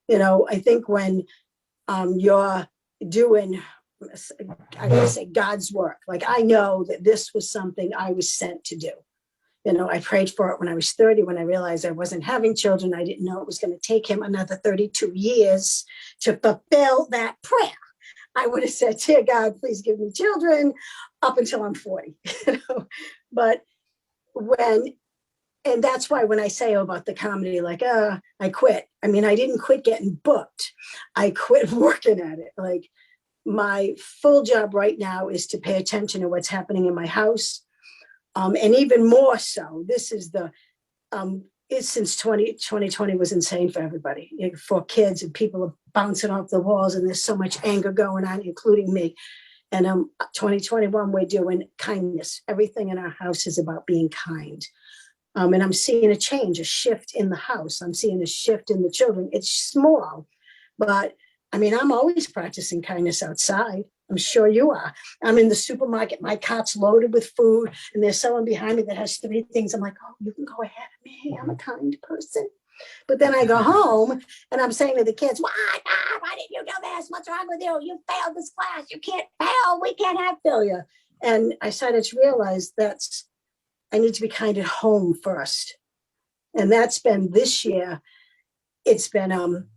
You know, I think when you're doing, I gotta say, God's work, like I know that this was something I was sent to do. You know, I prayed for it when I was 30, when I realized I wasn't having children. I didn't know it was going to take him another 32 years to fulfill that prayer. I would have said, "Dear God, please give me children," up until I'm 40. You know? But and that's why when I say about the comedy, like, I quit. I mean, I didn't quit getting booked. I quit working at it. Like, my full job right now is to pay attention to what's happening in my house. And even more so, this is since 2020 was insane for everybody, for kids, and people are bouncing off the walls, and there's so much anger going on, including me. And 2021, we're doing kindness. Everything in our house is about being kind. And I'm seeing a change, a shift in the house. I'm seeing a shift in the children. It's small, but I mean, I'm always practicing kindness outside. I'm sure you are. I'm in the supermarket. My cart's loaded with food, and there's someone behind me that has 3 things. I'm like, oh, you can go ahead of me. I'm a kind person. But then I go home and I'm saying to the kids, why didn't you do this? What's wrong with you? You failed this class. You can't fail. We can't have failure. And I started to realize I need to be kind at home first. And that's been this year. It's been, I'm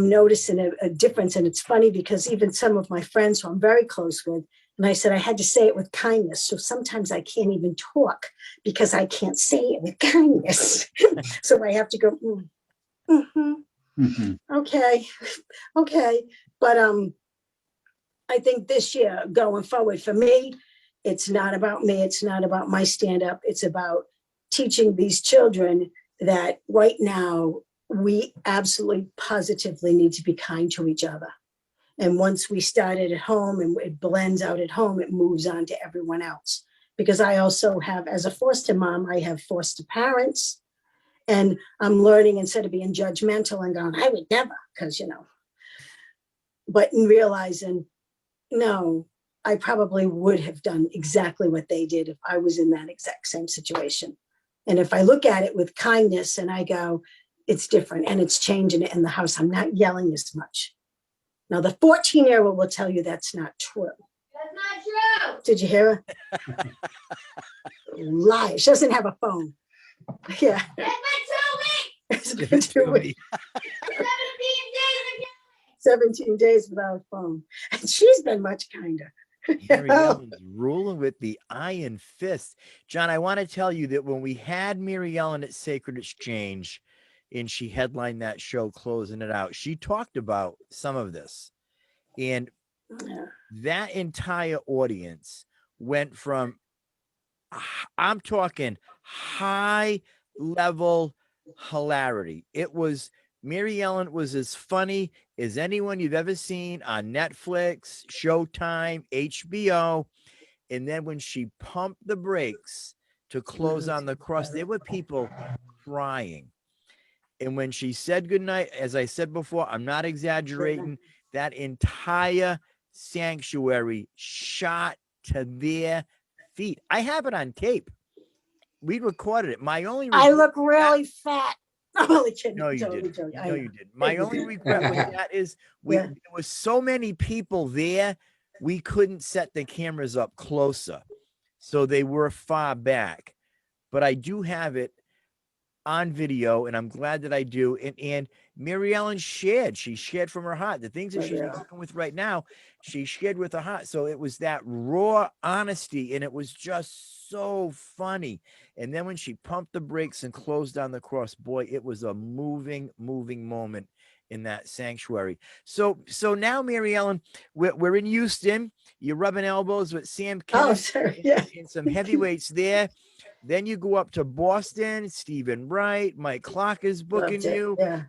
noticing a difference. And it's funny because even some of my friends who I'm very close with, and I said I had to say it with kindness. So sometimes I can't even talk because I can't say it with kindness. So I have to go, okay. But I think this year going forward for me, it's not about me. It's not about my stand-up. It's about teaching these children that right now we absolutely positively need to be kind to each other. And once we start it at home and it blends out at home, it moves on to everyone else. Because I also have, as a foster mom, I have foster parents. And I'm learning, instead of being judgmental and going, I would never, because, but in realizing, no, I probably would have done exactly what they did if I was in that exact same situation. And if I look at it with kindness and I go, it's different and it's changing it in the house, I'm not yelling as much. Now, the 14-year-old will tell you that's not true. That's not true. Did you hear her? Lie. She doesn't have a phone. Yeah. That's been 2 weeks. 17 days without a phone. And she's been much kinder. Mary Ellen's ruling with the iron fist. John, I want to tell you that when we had Mary Ellen at Sacred Exchange, and she headlined that show, closing it out, she talked about some of this. And that entire audience went from, I'm talking high level hilarity. It was, Mary Ellen was as funny as anyone you've ever seen on Netflix, Showtime, HBO. And then when she pumped the brakes to close on the cross, there were people crying. And when she said goodnight, as I said before, I'm not exaggerating, that entire sanctuary shot to their feet. I have it on tape. We recorded it. My only regret, I look really fat. I'm only kidding. No, you didn't. No, you didn't. My only regret with that is there was so many people there, we couldn't set the cameras up closer. So they were far back. But I do have it on video, and I'm glad that I do. And Mary Ellen she shared from her heart. The things that she's working with right now, she shared with her heart. So it was that raw honesty, and it was just so funny. And then when she pumped the brakes and closed down the cross, boy, it was a moving moment in that sanctuary. So now, Mary Ellen, we're in Houston. You're rubbing elbows with Sam Kinison and some heavyweights there. Then you go up to Boston, Stephen Wright, Mike Clarke is booking you. Yeah.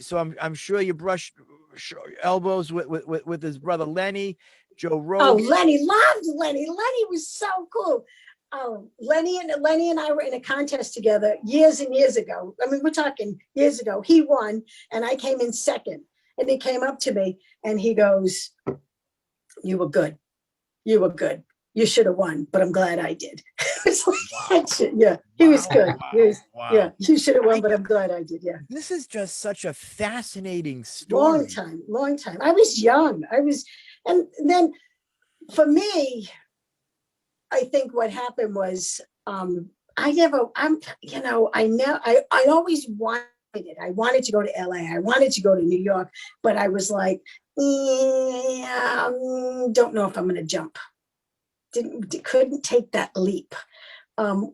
So I'm sure you brush elbows with his brother Lenny, Joe Rogan. Oh, Lenny, loved Lenny. Lenny was so cool. Oh, Lenny and I were in a contest together years and years ago. I mean, we're talking years ago. He won, and I came in second. And he came up to me, and he goes, "You were good. You were good. You should have won, but I'm glad I did." It's like, yeah, he was good. Yeah, you should have won, but I'm glad I did. Yeah. This is just such a fascinating story. Long time. I was young. And then for me, I think what happened was, I always wanted it. I wanted to go to LA. I wanted to go to New York, but I was like, don't know if I'm going to jump. Couldn't take that leap. I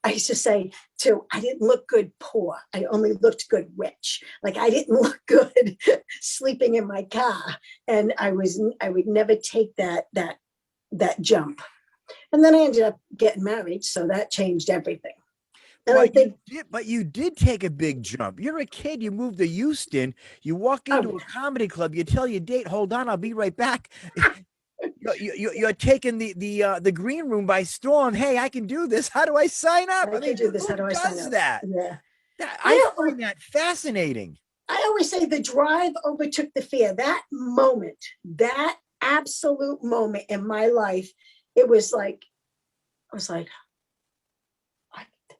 used to say too, I didn't look good poor. I only looked good rich. Like I didn't look good sleeping in my car. And I would never take that jump. And then I ended up getting married. So that changed everything. And but you did take a big jump. You're a kid. You moved to Houston. You walk into a comedy club. You tell your date, "Hold on, I'll be right back." You're taking the green room by storm. Hey, I can do this. How do I sign up? I can do this. How do I sign up? That? Yeah. I find that fascinating. I always say the drive overtook the fear. That moment, that absolute moment in my life. It was like, I was like,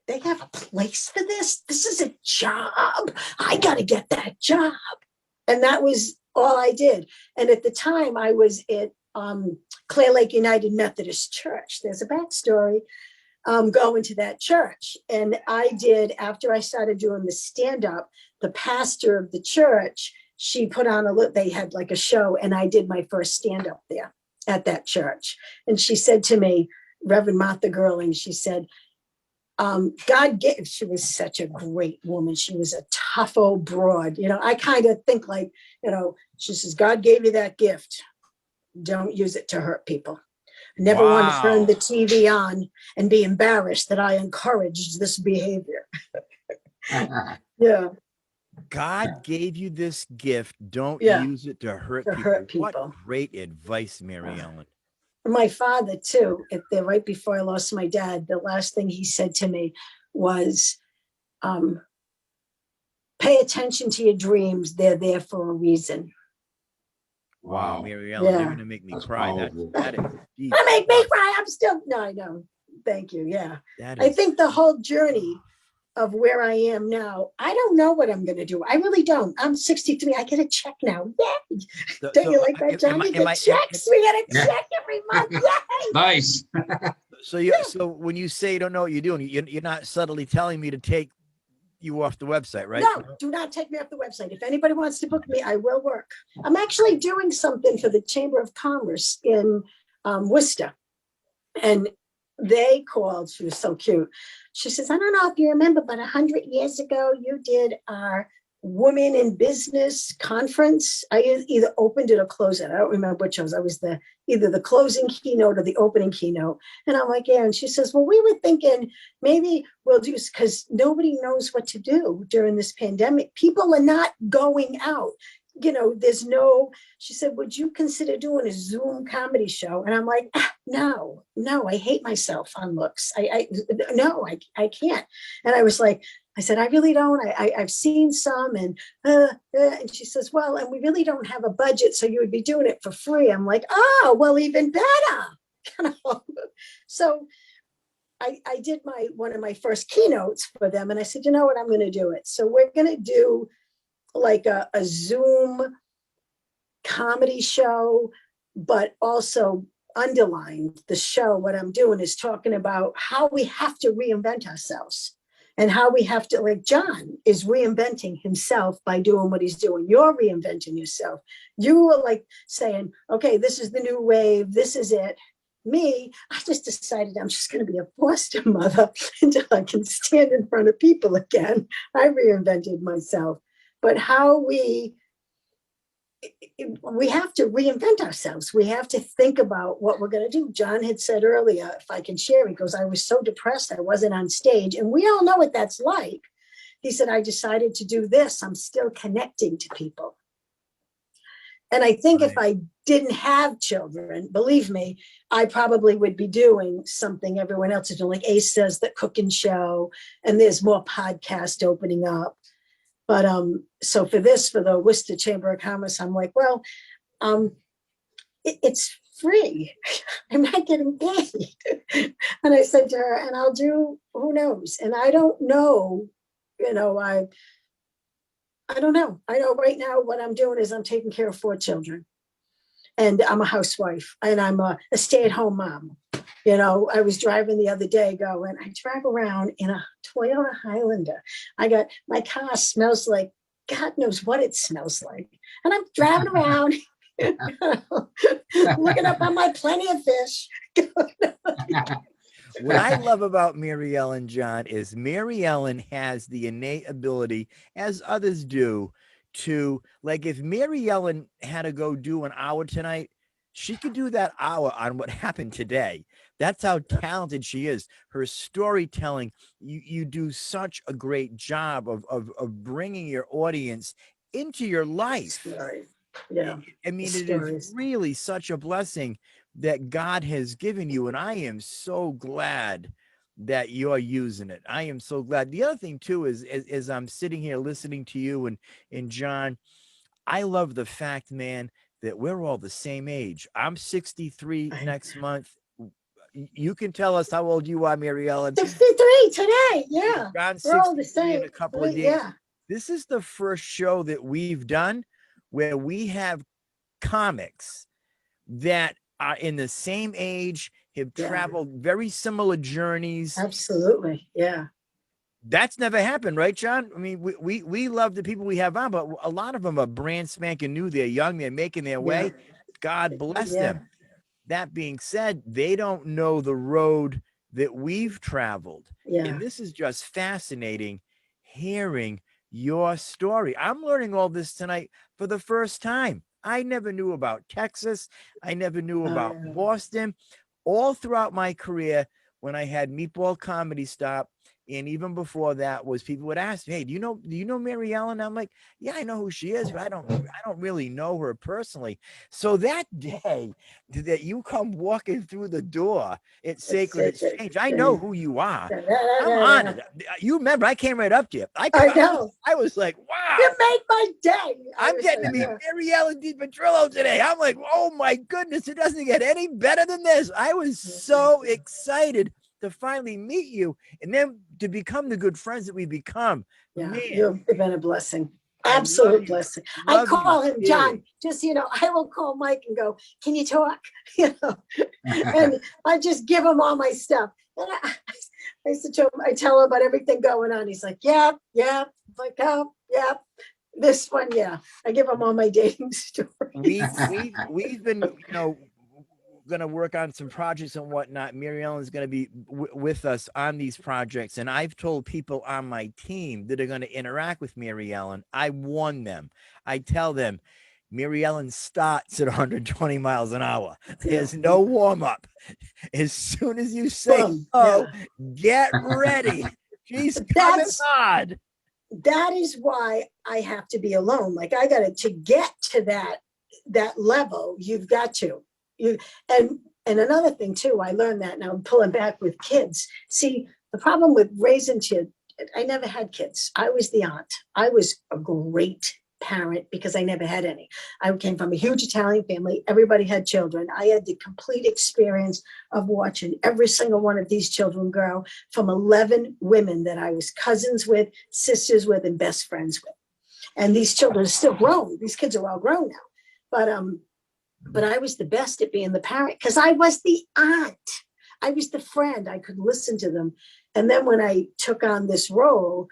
they have a place for this. This is a job. I got to get that job. And that was all I did. And at the time I was at Clear Lake United Methodist Church. There's a backstory going to that church. And I did, after I started doing the stand-up, the pastor of the church, she put on they had like a show, and I did my first stand-up there at that church. And she said to me, Reverend Martha Gerling, she said, she was such a great woman. She was a tough old broad. I kind of think like, she says, God gave you that gift. Don't use it to hurt people. I never want to turn the TV on and be embarrassed that I encouraged this behavior. Yeah. God gave you this gift. Don't use it to hurt people. What great advice, Mary Ellen. My father too, right before I lost my dad, the last thing he said to me was, pay attention to your dreams. They're there for a reason. Wow, Mary Ellen, you're going to make me cry. That is deep. That make me cry. I'm still, no, I know. Thank you. Yeah. I think the whole journey of where I am now, I don't know what I'm going to do. I really don't. I'm 63. I get a check now. Yay. Don't you like that, John? We get checks. We get a check every month. Yay. Nice. So when you say you don't know what you're doing, you're not subtly telling me to take you off the website, right? No, do not take me off the website. If anybody wants to book me, I will work. I'm actually doing something for the Chamber of Commerce in Worcester. And they called, she was so cute. She says, I don't know if you remember, but 100 years ago, you did our Women in Business conference. I either opened it or closed it. I don't remember which I was. I was either the closing keynote or the opening keynote. And I'm like, yeah. And she says, well, we were thinking maybe we'll do, because nobody knows what to do during this pandemic. People are not going out. There's she said, would you consider doing a Zoom comedy show? And I'm like, no, I hate myself on looks. I can't. And I was like, I said, I really don't. I've seen some, and she says, well, and we really don't have a budget, so you would be doing it for free. I'm like, oh, well, even better. So I did one of my first keynotes for them, and I said, you know what, I'm going to do it. So we're going to do like a Zoom comedy show, but also underlined the show. What I'm doing is talking about how we have to reinvent ourselves and how we have to, like John is reinventing himself by doing what he's doing. You're reinventing yourself. You are like saying, okay, this is the new wave. This is it. Me, I just decided I'm just going to be a foster mother until I can stand in front of people again. I reinvented myself. But how we have to reinvent ourselves. We have to think about what we're going to do. John had said earlier, if I can share, he goes, I was so depressed I wasn't on stage. And we all know what that's like. He said, I decided to do this. I'm still connecting to people. And I think if I didn't have children, believe me, I probably would be doing something everyone else is doing. Like Ace says, the cooking show, and there's more podcast opening up. But so for the Worcester Chamber of Commerce, I'm like, well, it's free. I'm not getting paid. And I said to her, and I'll do, who knows? And I don't know, I don't know. I know right now what I'm doing is I'm taking care of 4 children. And I'm a housewife, and I'm a stay-at-home mom. I was driving the other day going, I drive around in a Toyota Highlander. My car smells like, God knows what it smells like. And I'm driving around, looking up on my Plenty of Fish. What I love about Mary Ellen, John, is Mary Ellen has the innate ability, as others do, to, like, if Mary Ellen had to go do an hour tonight, she could do that hour on what happened today. That's how talented she is. Her storytelling, you do such a great job of bringing your audience into your life. Yeah. I mean, it is really such a blessing that God has given you. And I am so glad that you're using it. I am so glad. The other thing too is, as I'm sitting here listening to you and John, I love the fact, man, that we're all the same age. I'm 63 next month. You can tell us how old you are, Mary Ellen. 63 today. Yeah. Around We're all the 63 same. in a couple of days. Yeah. This is the first show that we've done where we have comics that are in the same age, have traveled very similar journeys. Absolutely. Yeah. That's never happened, right, John? I mean, we love the people we have on, but a lot of them are brand spanking new. They're young. They're making their way. God bless them. That being said, they don't know the road that we've traveled. And this is just fascinating hearing your story. I'm learning all this tonight for the first time. I never knew about Texas. I never knew about Boston. All throughout my career, when I had Meatball Comedy Stop, and even before that, was people would ask me, "Hey, do you know Mary Ellen?" I'm like, "Yeah, I know who she is, but I don't really know her personally." So that day that you come walking through the door at Sacred Exchange, I know who you are. I'm honored. You remember, I came right up to you. I know. I was like, "Wow, you made my day." I'm getting to meet Mary Ellen DePetrillo today." I'm like, "Oh my goodness, it doesn't get any better than this." I was so excited to finally meet you and then to become the good friends that we become. Man, you've been a blessing. Absolute blessing. I call him John, just, I will call Mike and go, "Can you talk?" And I just give him all my stuff. And I used to tell him, I tell him about everything going on. He's like, yeah. Like, oh, yeah. This one, I give him all my dating stories. We've been, going to work on some projects and whatnot. Mary Ellen is going to be with us on these projects. And I've told people on my team that are going to interact with Mary Ellen, I warn them. I tell them, Mary Ellen starts at 120 miles an hour. There's no warm up. As soon as you say, get ready. She's coming hard. That is why I have to be alone. Like, I got to get to that level. You've got to. And another thing too, I learned that now I'm pulling back with kids. See, the problem with raising kids, I never had kids. I was the aunt. I was a great parent because I never had any. I came from a huge Italian family. Everybody had children. I had the complete experience of watching every single one of these children grow from 11 women that I was cousins with, sisters with, and best friends with. And these children are still grown. These kids are all grown now. But I was the best at being the parent because I was the aunt. I was the friend. I could listen to them. And then when I took on this role,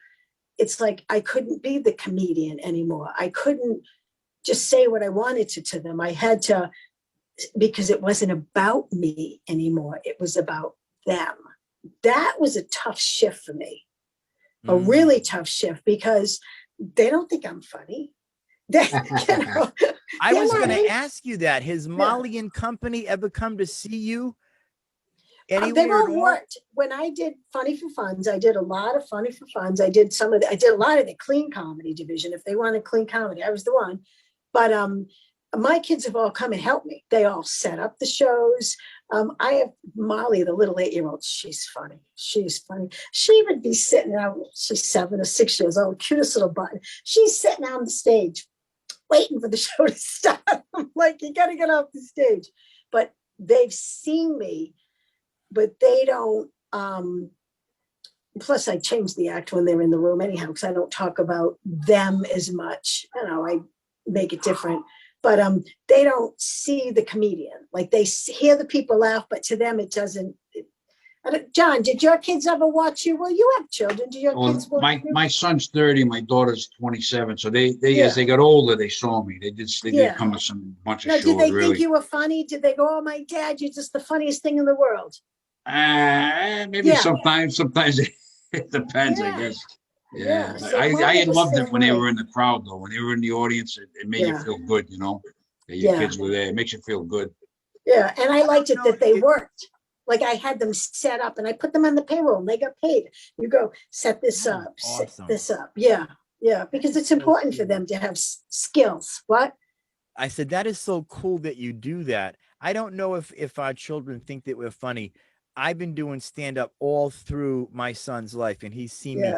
it's like I couldn't be the comedian anymore. I couldn't just say what I wanted to them. I had to, because it wasn't about me anymore. It was about them. That was a tough shift for me, a really tough shift, because they don't think I'm funny. I was going to ask you that. Has Molly and company ever come to see you anywhere? They've all worked. When I did Funny for Funds, I did a lot of Funny for Funds. I did a lot of the clean comedy division. If they wanted clean comedy, I was the one. But my kids have all come and helped me. They all set up the shows. I have Molly, the little 8-year-old. She's funny. She's funny. She would be sitting out. She's 7 or 6 years old, cutest little button. She's sitting on the stage, waiting for the show to start. I'm like, you got to get off the stage. But they've seen me, but they don't. Plus, I change the act when they're in the room anyhow, because I don't talk about them as much. I make it different. But they don't see the comedian. Like, they hear the people laugh, but to them, it doesn't. John, did your kids ever watch you? Well, you have children. Do your kids watch you? My son's 30, my daughter's 27. So they as they got older, they saw me. They did come to some bunch of shows. Did they think you were funny? Did they go, "Oh, my dad, you're just the funniest thing in the world"? Maybe sometimes it depends, I guess. Yeah. So I loved it when they were in the crowd, though. When they were in the audience, it made you feel good, that your kids were there. It makes you feel good. Yeah, and I liked it that they worked. Like, I had them set up and I put them on the payroll and they got paid. You go, set this up, set this up. Yeah, because it's important for them to have skills. What? I said, that is so cool that you do that. I don't know if our children think that we're funny. I've been doing stand-up all through my son's life, and he's seen me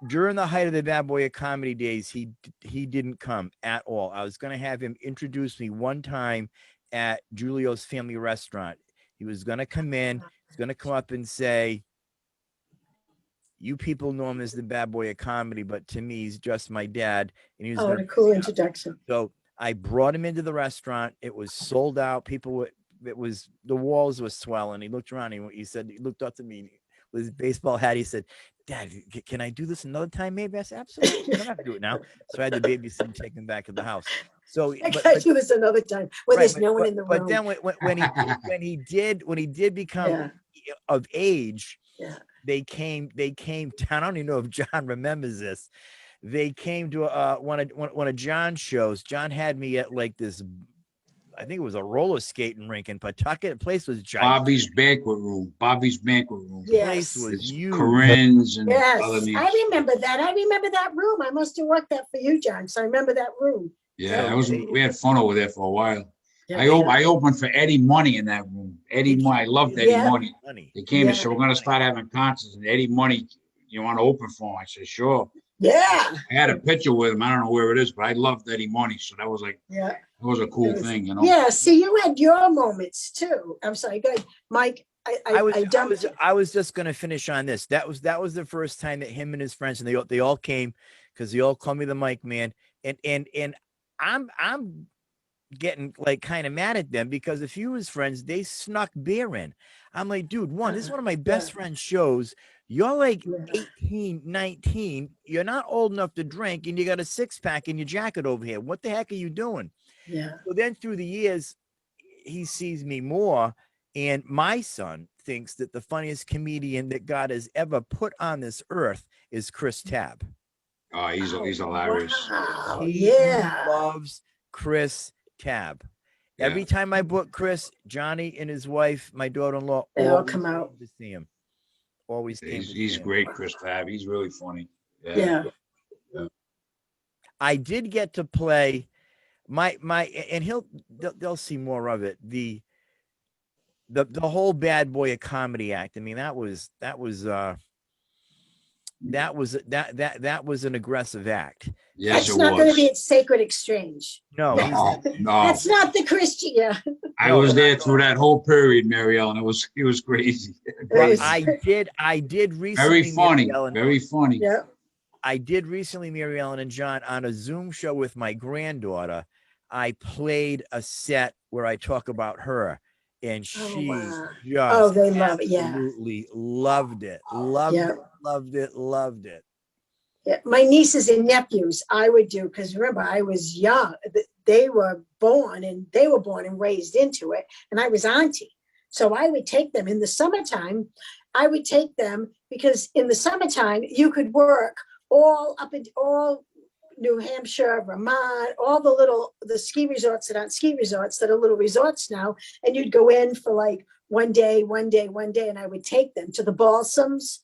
during the height of the Bad Boy of Comedy days, he didn't come at all. I was going to have him introduce me one time at Julio's Family Restaurant. He was going to come in. He's going to come up and say, "You people know him as the Bad Boy of Comedy, but to me, he's just my dad." And he was Oh, going a cool introduction. So I brought him into the restaurant. It was sold out. The walls were swelling. He looked around. He said, he looked up to me with his baseball hat. He said, "Dad, can I do this another time? Maybe." I said, "Absolutely. You don't have to do it now." So I had the babysit and take him back to the house. So I gotta do this another time when there's no one in the room. But then when he did become of age, they came down. I don't even know if John remembers this. They came to one of John's shows. John had me at like this, I think it was a roller skating rink in Pawtucket. The place was giant. Bobby's banquet room. Yes. Place was huge. Corinne's and Yes, other names. I remember that. I remember that room. I must have worked that for you, John. So I remember that room. Yeah, we had fun over there for a while. Yeah, I opened for Eddie Money in that room. Eddie Money, I loved Eddie Money. They came and said, "We're gonna start having concerts." And Eddie Money, "You want to open for him?" I said, "Sure." Yeah. I had a picture with him. I don't know where it is, but I loved Eddie Money. So that was like, it was a cool thing, you know? Yeah. See, you had your moments too. I'm sorry. Go ahead, Mike. I was just going to finish on this. That was the first time that him and his friends, and they all came because they all call me the Mike Man. And I'm getting like kind of mad at them because a few of his friends, they snuck beer in. I'm like, dude, this is one of my best friend's shows. You're like 18, 19. You're not old enough to drink, and you got a 6-pack in your jacket over here. What the heck are you doing? Yeah. So then through the years, he sees me more, and my son thinks that the funniest comedian that God has ever put on this earth is Chris Tabb. Oh, he's hilarious. Wow. He loves Chris Tabb. Every time I book Chris, Johnny and his wife, my daughter-in-law, they all come out to see him. Always came. He's great, Chris Tabb. He's really funny. Yeah. I did get to play and they'll see more of it. The whole Bad Boy of Comedy act. I mean, that was an aggressive act. Yes, that's not going to be at Sacred Exchange. No. That's not the Christian. Yeah. I was there through that whole period, Mary Ellen. It was crazy. I did recently. Very funny. Yeah. I did recently, Mary Ellen and John, on a Zoom show with my granddaughter. I played a set where I talk about her, and she just they love it. Absolutely loved it. Loved it. Yeah, my nieces and nephews, I would do, because remember, I was young. They were born and raised into it, and I was auntie. So I would take them in the summertime. I would take them because in the summertime you could work all New Hampshire, Vermont, all the ski resorts that aren't ski resorts that are little resorts now, and you'd go in for like one day, and I would take them to the balsams.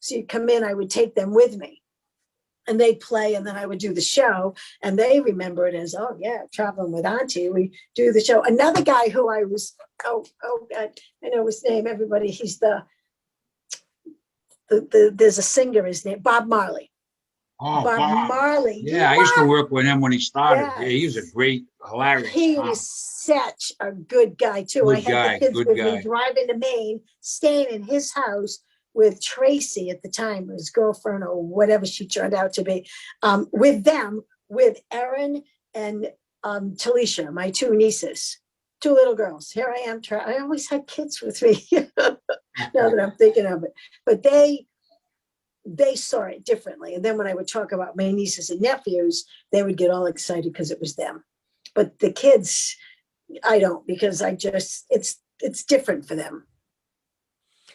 So you'd come in, I would take them with me. And they'd play, and then I would do the show, and they remember it as, oh yeah, traveling with Auntie. We do the show. Another guy who I was, God, I know his name. Everybody, he's there's a singer. His name Bob Marley. Oh, Bob Marley. Yeah, I used to work with him when he started. Yes. Yeah, he was a great, hilarious. He was such a good guy too. I had the kids with me driving to Maine, staying in his house with Tracy at the time, his girlfriend or whatever she turned out to be, with Erin and Talisha, my two nieces, two little girls. Here I am. I always had kids with me now that I'm thinking of it. But they saw it differently. And then when I would talk about my nieces and nephews, they would get all excited because it was them. But the kids, I don't, because it's different for them.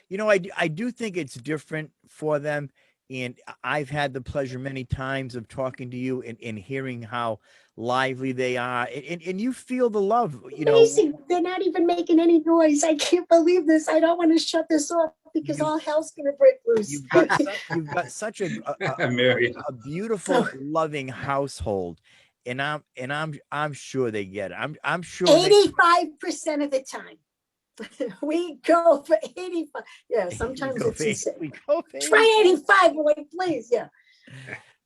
You know, I do think it's different for them. And I've had the pleasure many times of talking to you and hearing how lively they are. And you feel the love, you know. Amazing. They're not even making any noise. I can't believe this. I don't want to shut this off because all hell's going to break loose. You've got such a beautiful, loving household. And I'm sure they get it. I'm sure 85% of the time. We go for 85. Yeah, sometimes it's insane. Try 85 away, please. Yeah.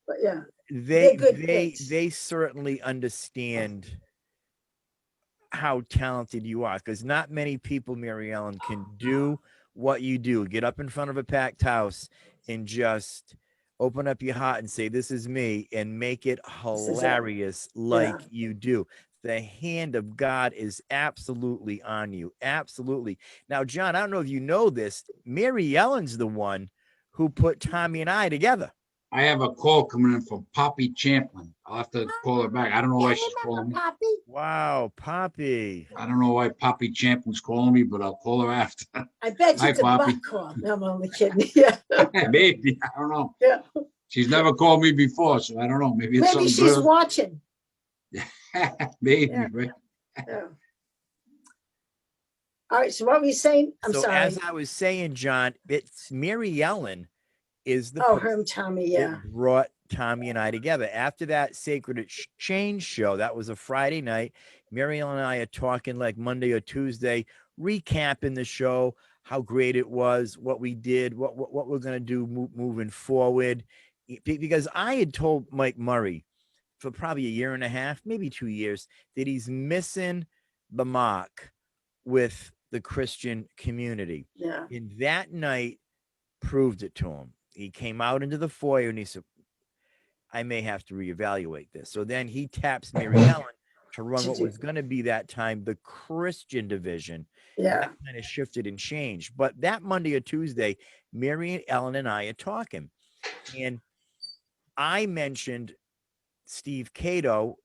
But yeah, they're good kids. They certainly understand how talented you are, because not many people, Mary Ellen, can do what you do. Get up in front of a packed house and just open up your heart and say, this is me, and make it hilarious like you do. The hand of God is absolutely on you. Absolutely. Now, John, I don't know if you know this. Mary Ellen's the one who put Tommy and I together. I have a call coming in from Poppy Champlin. I'll have to call her back. I don't know why she's calling me. Poppy. Wow, Poppy. I don't know why Poppy Champlin's calling me, but I'll call her after. I bet Hi, it's a Poppy. butt call. No, I'm only kidding. Yeah. Maybe. I don't know. Yeah. She's never called me before, so I don't know. Maybe it's Maybe something she's good. watching. Maybe, Yeah. right? Yeah. All right. So what were you saying? I'm So sorry. as I was saying, John, it's Mary Ellen is the Oh, person her and Tommy. Yeah. that brought Tommy and I together. After that Sacred Exchange show, that was a Friday night, Mary Ellen and I are talking like Monday or Tuesday, recapping the show, how great it was, what we did, what we're going to do moving forward. Because I had told Mike Murray for probably a year and a half, maybe 2 years, that he's missing the mark with the Christian community. Yeah. And that night proved it to him. He came out into the foyer and he said, I may have to reevaluate this. So then he taps Mary Ellen to run what was going to be that time the Christian division. Yeah. That kind of shifted and changed. But that Monday or Tuesday, Mary Ellen and I are talking. And I mentioned Steve Cato.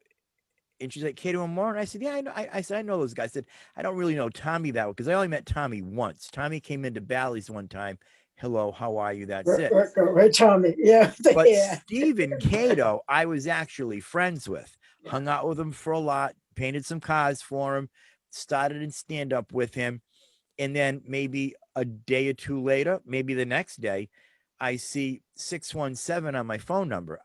And she's like, Cato and Warren. I said, yeah, I know. I said, I know those guys. I said, I don't really know Tommy that well because I only met Tommy once. Tommy came into Bally's one time. Hello, how are you? That's it. Right, Tommy. Yeah. But Yeah. Steve and Cato, I was actually friends with. Hung out with him for a lot, painted some cars for him, started in stand-up with him. And then maybe a day or two later, maybe the next day, I see 617 on my phone number.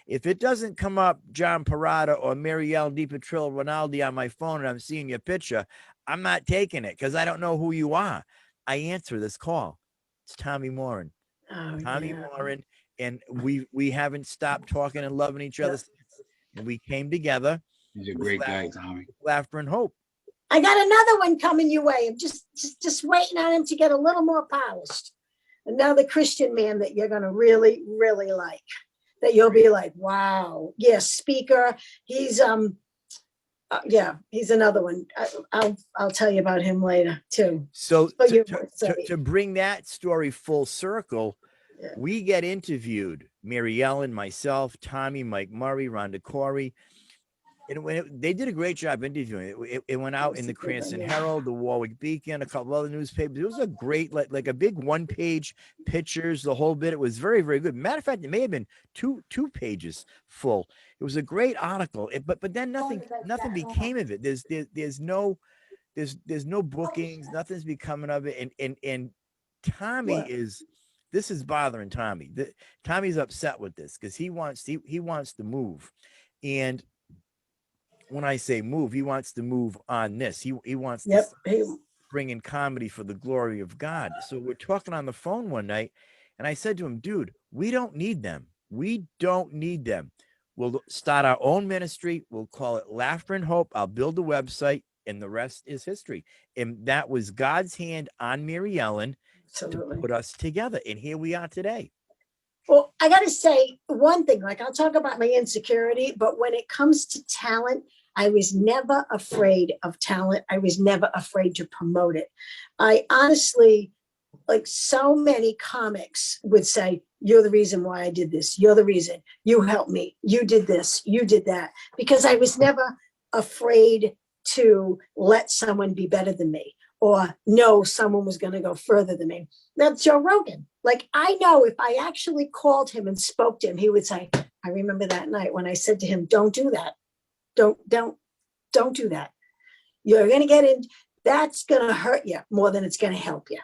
If it doesn't come up John Perrotta or Mary Ellen DePetrillo Rinaldi on my phone and I'm seeing your picture, I'm not taking it because I don't know who you are. I answer this call. It's Tommy Moran. Oh, Tommy yeah. Moran. And we haven't stopped talking and loving each other since. And we came together. He's a great guy, Tommy. Laughter and hope. I got another one coming your way. I'm just waiting on him to get a little more polished. Another Christian man that you're gonna really, really like. That you'll be like, wow, yes, speaker. He's he's another one. I'll tell you about him later too. So to bring that story full circle, we get interviewed. Mary Ellen, myself, Tommy, Mike Murray, Rhonda Corey. They did a great job interviewing it. It went out in the Cranston Herald, the Warwick Beacon, a couple other newspapers. It was a great, like a big one-page pictures, the whole bit. It was very, very good. Matter of fact, it may have been two pages full. It was a great article, but then nothing became of it. There's no bookings, nothing's becoming of it. And Tommy this is bothering Tommy. Tommy's upset with this because he wants to move. And when I say move, he wants to move on this. He wants to bring in comedy for the glory of God. So we're talking on the phone one night, and I said to him, dude, we don't need them. We don't need them. We'll start our own ministry. We'll call it Laughter and Hope. I'll build a website, and the rest is history. And that was God's hand on Mary Ellen to put us together. And here we are today. Well, I got to say one thing, like I'll talk about my insecurity, but when it comes to talent, I was never afraid of talent. I was never afraid to promote it. I honestly, like so many comics would say, you're the reason why I did this. You're the reason. You helped me. You did this. You did that. Because I was never afraid to let someone be better than me or know someone was going to go further than me. That's Joe Rogan. Like, I know if I actually called him and spoke to him, he would say, I remember that night when I said to him, don't do that. Don't do that. You're going to get in. That's going to hurt you more than it's going to help you.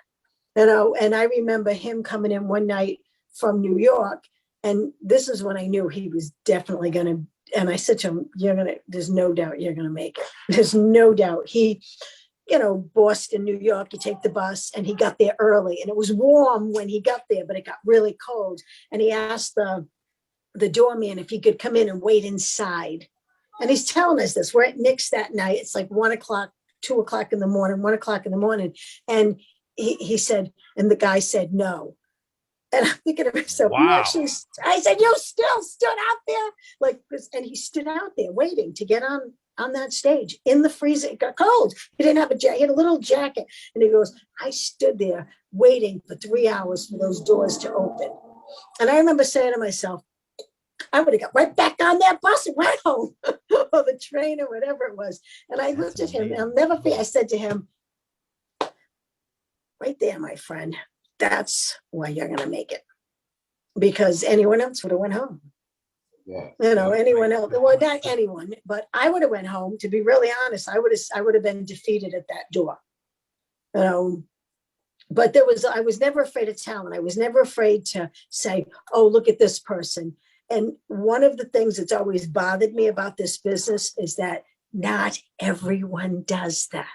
You know, and I remember him coming in one night from New York. And this is when I knew he was definitely going to. And I said to him, there's no doubt you're going to make it. There's no doubt. He, Boston, New York, you take the bus, and he got there early, and it was warm when he got there, but it got really cold. And he asked the the doorman if he could come in and wait inside. And he's telling us this. We're at Nick's that night. It's like 1 o'clock, 2 o'clock in the morning, 1 o'clock in the morning. And he said, and the guy said no. And I'm thinking to myself, Wow. I said, you still stood out there? Like, and he stood out there waiting to get on that stage in the freezer. It got cold. He didn't have a jacket, he had a little jacket. And he goes, I stood there waiting for 3 hours for those doors to open. And I remember saying to myself, I would have got right back on that bus and went home, or the train or whatever it was. And I looked at him, and I'll never forget, I said to him, right there, my friend, that's why you're going to make it. Because anyone else would have went home. Yeah. You know, anyone else, well, not anyone, but I would have went home. To be really honest, I would have been defeated at that door. You know, but I was never afraid of talent. I was never afraid to say, oh, look at this person. And one of the things that's always bothered me about this business is that not everyone does that.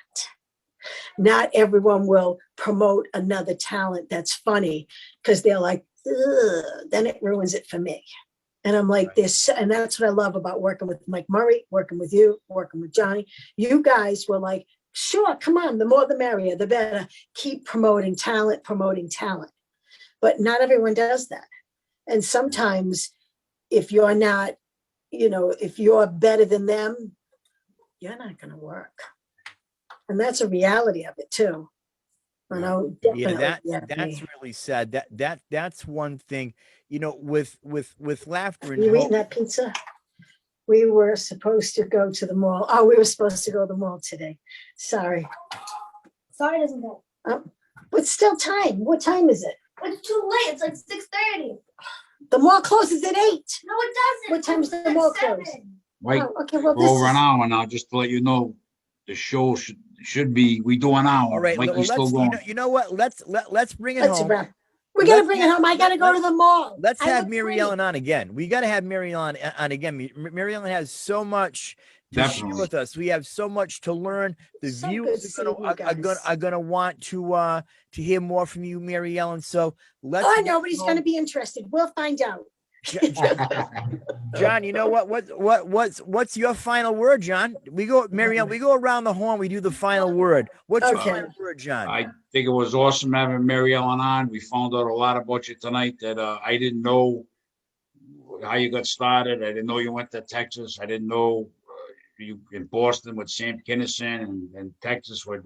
Not everyone will promote another talent that's funny because they're like, then it ruins it for me. And I'm like this, and that's what I love about working with Mike Murray, working with you, working with Johnny. You guys were like, sure, come on, the more the merrier, the better. Keep promoting talent. But not everyone does that. And sometimes if you're not, you know, if you're better than them, you're not going to work. And that's a reality of it too. You know, yeah, that's really sad. That's one thing, you know, with laughter and you hope. eating that pizza? We were supposed to go to the mall. Oh, we were supposed to go to the mall today. Sorry. Sorry, doesn't go. But still time. What time is it? It's too late. It's like 6:30. The mall closes at 8. No, it doesn't. What time is the It's mall at 7. close? Mike, Oh, okay, well, we're over an hour now, just to let you know, the show should be, we do an hour. All right, Mike, well, we still going. you know what? Let's bring it Let's home. wrap. We got to bring it home. I got to go to the mall. Let's I have look Mary great. Ellen on again. We got to have Mary Ellen on again. Mary Ellen has so much to share Definitely. with us. We have so much to learn. The So viewers good seeing you guys. are gonna want to hear more from you, Mary Ellen. So let's. Oh, nobody's going to be interested. We'll find out. John, you know what's your final word, John? We go, Mary Ellen, we go around the horn. We do the final word. What's your Okay. final word, John? I think it was awesome having Mary Ellen on. We found out a lot about you tonight that I didn't know how you got started. I didn't know you went to Texas. I didn't know you in Boston with Sam Kinison and Texas with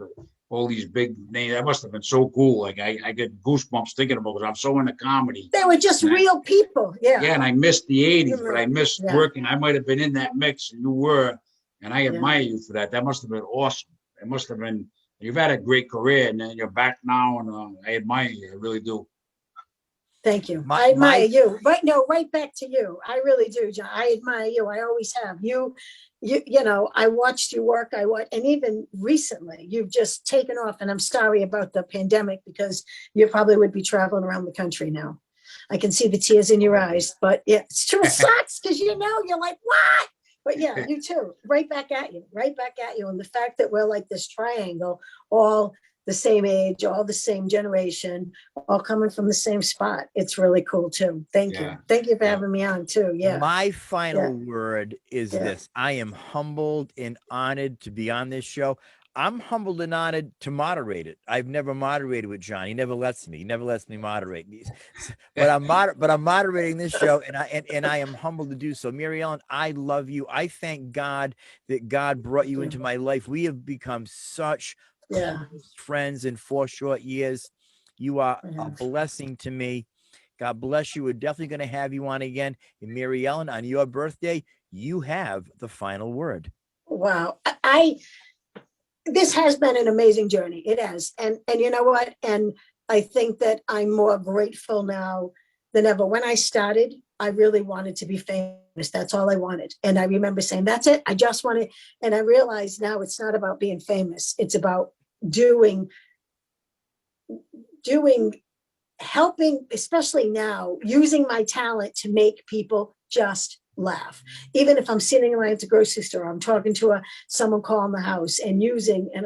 all these big names. That must have been so cool. Like I get goosebumps thinking about it because I'm so into comedy. They were just real people. Yeah. Yeah, and I missed the 80s, but I missed Yeah. working. I might have been in that mix, and you were, and I Yeah. admire you for that. That must have been awesome. It must have been, you've had a great career, and then you're back now, and I admire you. I really do. Thank you. My- I admire you. Right back to you. I really do, John. I admire you. I always have. You know, I watched you work. And even recently, you've just taken off. And I'm sorry about the pandemic because you probably would be traveling around the country now. I can see the tears in your eyes, but yeah, it's true. It sucks because you're like, what? But yeah, you too. Right back at you. And the fact that we're like this triangle, all the same age, all the same generation, all coming from the same spot. It's really cool too. Thank you. Thank you for having me on too. Yeah. My final word is this. I am humbled and honored to be on this show. I'm humbled and honored to moderate it. I've never moderated with John. He never lets me. He never lets me moderate. But I'm moderating this show, and I am humbled to do so. Mary Ellen, I love you. I thank God that God brought you into my life. We have become such friends in 4 short years. You are a blessing to me. God bless you. We're definitely going to have you on again. And Mary Ellen, on your birthday, you have the final word. Wow. This has been an amazing journey. It has. And you know what? And I think that I'm more grateful now than ever. When I started, I really wanted to be famous. That's all I wanted. And I remember saying, that's it. I just want it. And I realize now it's not about being famous. It's about helping, especially now, using my talent to make people just laugh. Even if I'm sitting around at the grocery store, I'm talking to someone calling the house and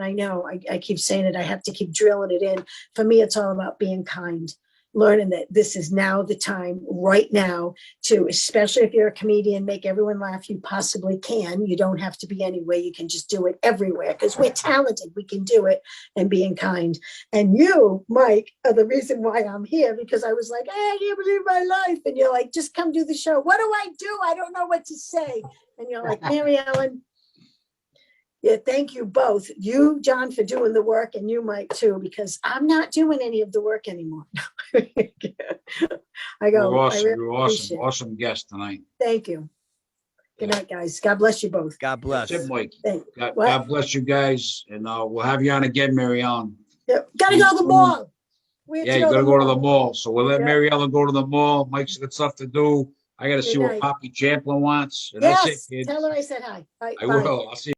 I know I keep saying it, I have to keep drilling it in. For me, it's all about being kind. learning that this is now the time right now to, especially if you're a comedian, make everyone laugh you possibly can. You don't have to be anywhere. You can just do it everywhere because we're talented. We can do it, and being kind. And you, Mike, are the reason why I'm here, because I was like, I can't believe my life. And you're like, just come do the show. What do I do? I don't know what to say. And you're like, Mary Ellen. Yeah, thank you both. You, John, for doing the work, and you, Mike, too, because I'm not doing any of the work anymore. I go, You're awesome. I really You're awesome. appreciate it. Awesome guest tonight. Thank you. Good night, guys. God bless you both. God bless. That's it, Mike. What? God bless you guys. And we'll have you on again, Mary Ellen. Yep. Gotta go to the mall. We have Yeah, you gotta go to the mall. So we'll let Yeah. Mary Ellen go to the mall. Mike's got stuff to do. I gotta see what night. Poppy Champlin wants. And that's it, Yes, kids. tell her I said hi. Bye. I Bye. will. I'll see you.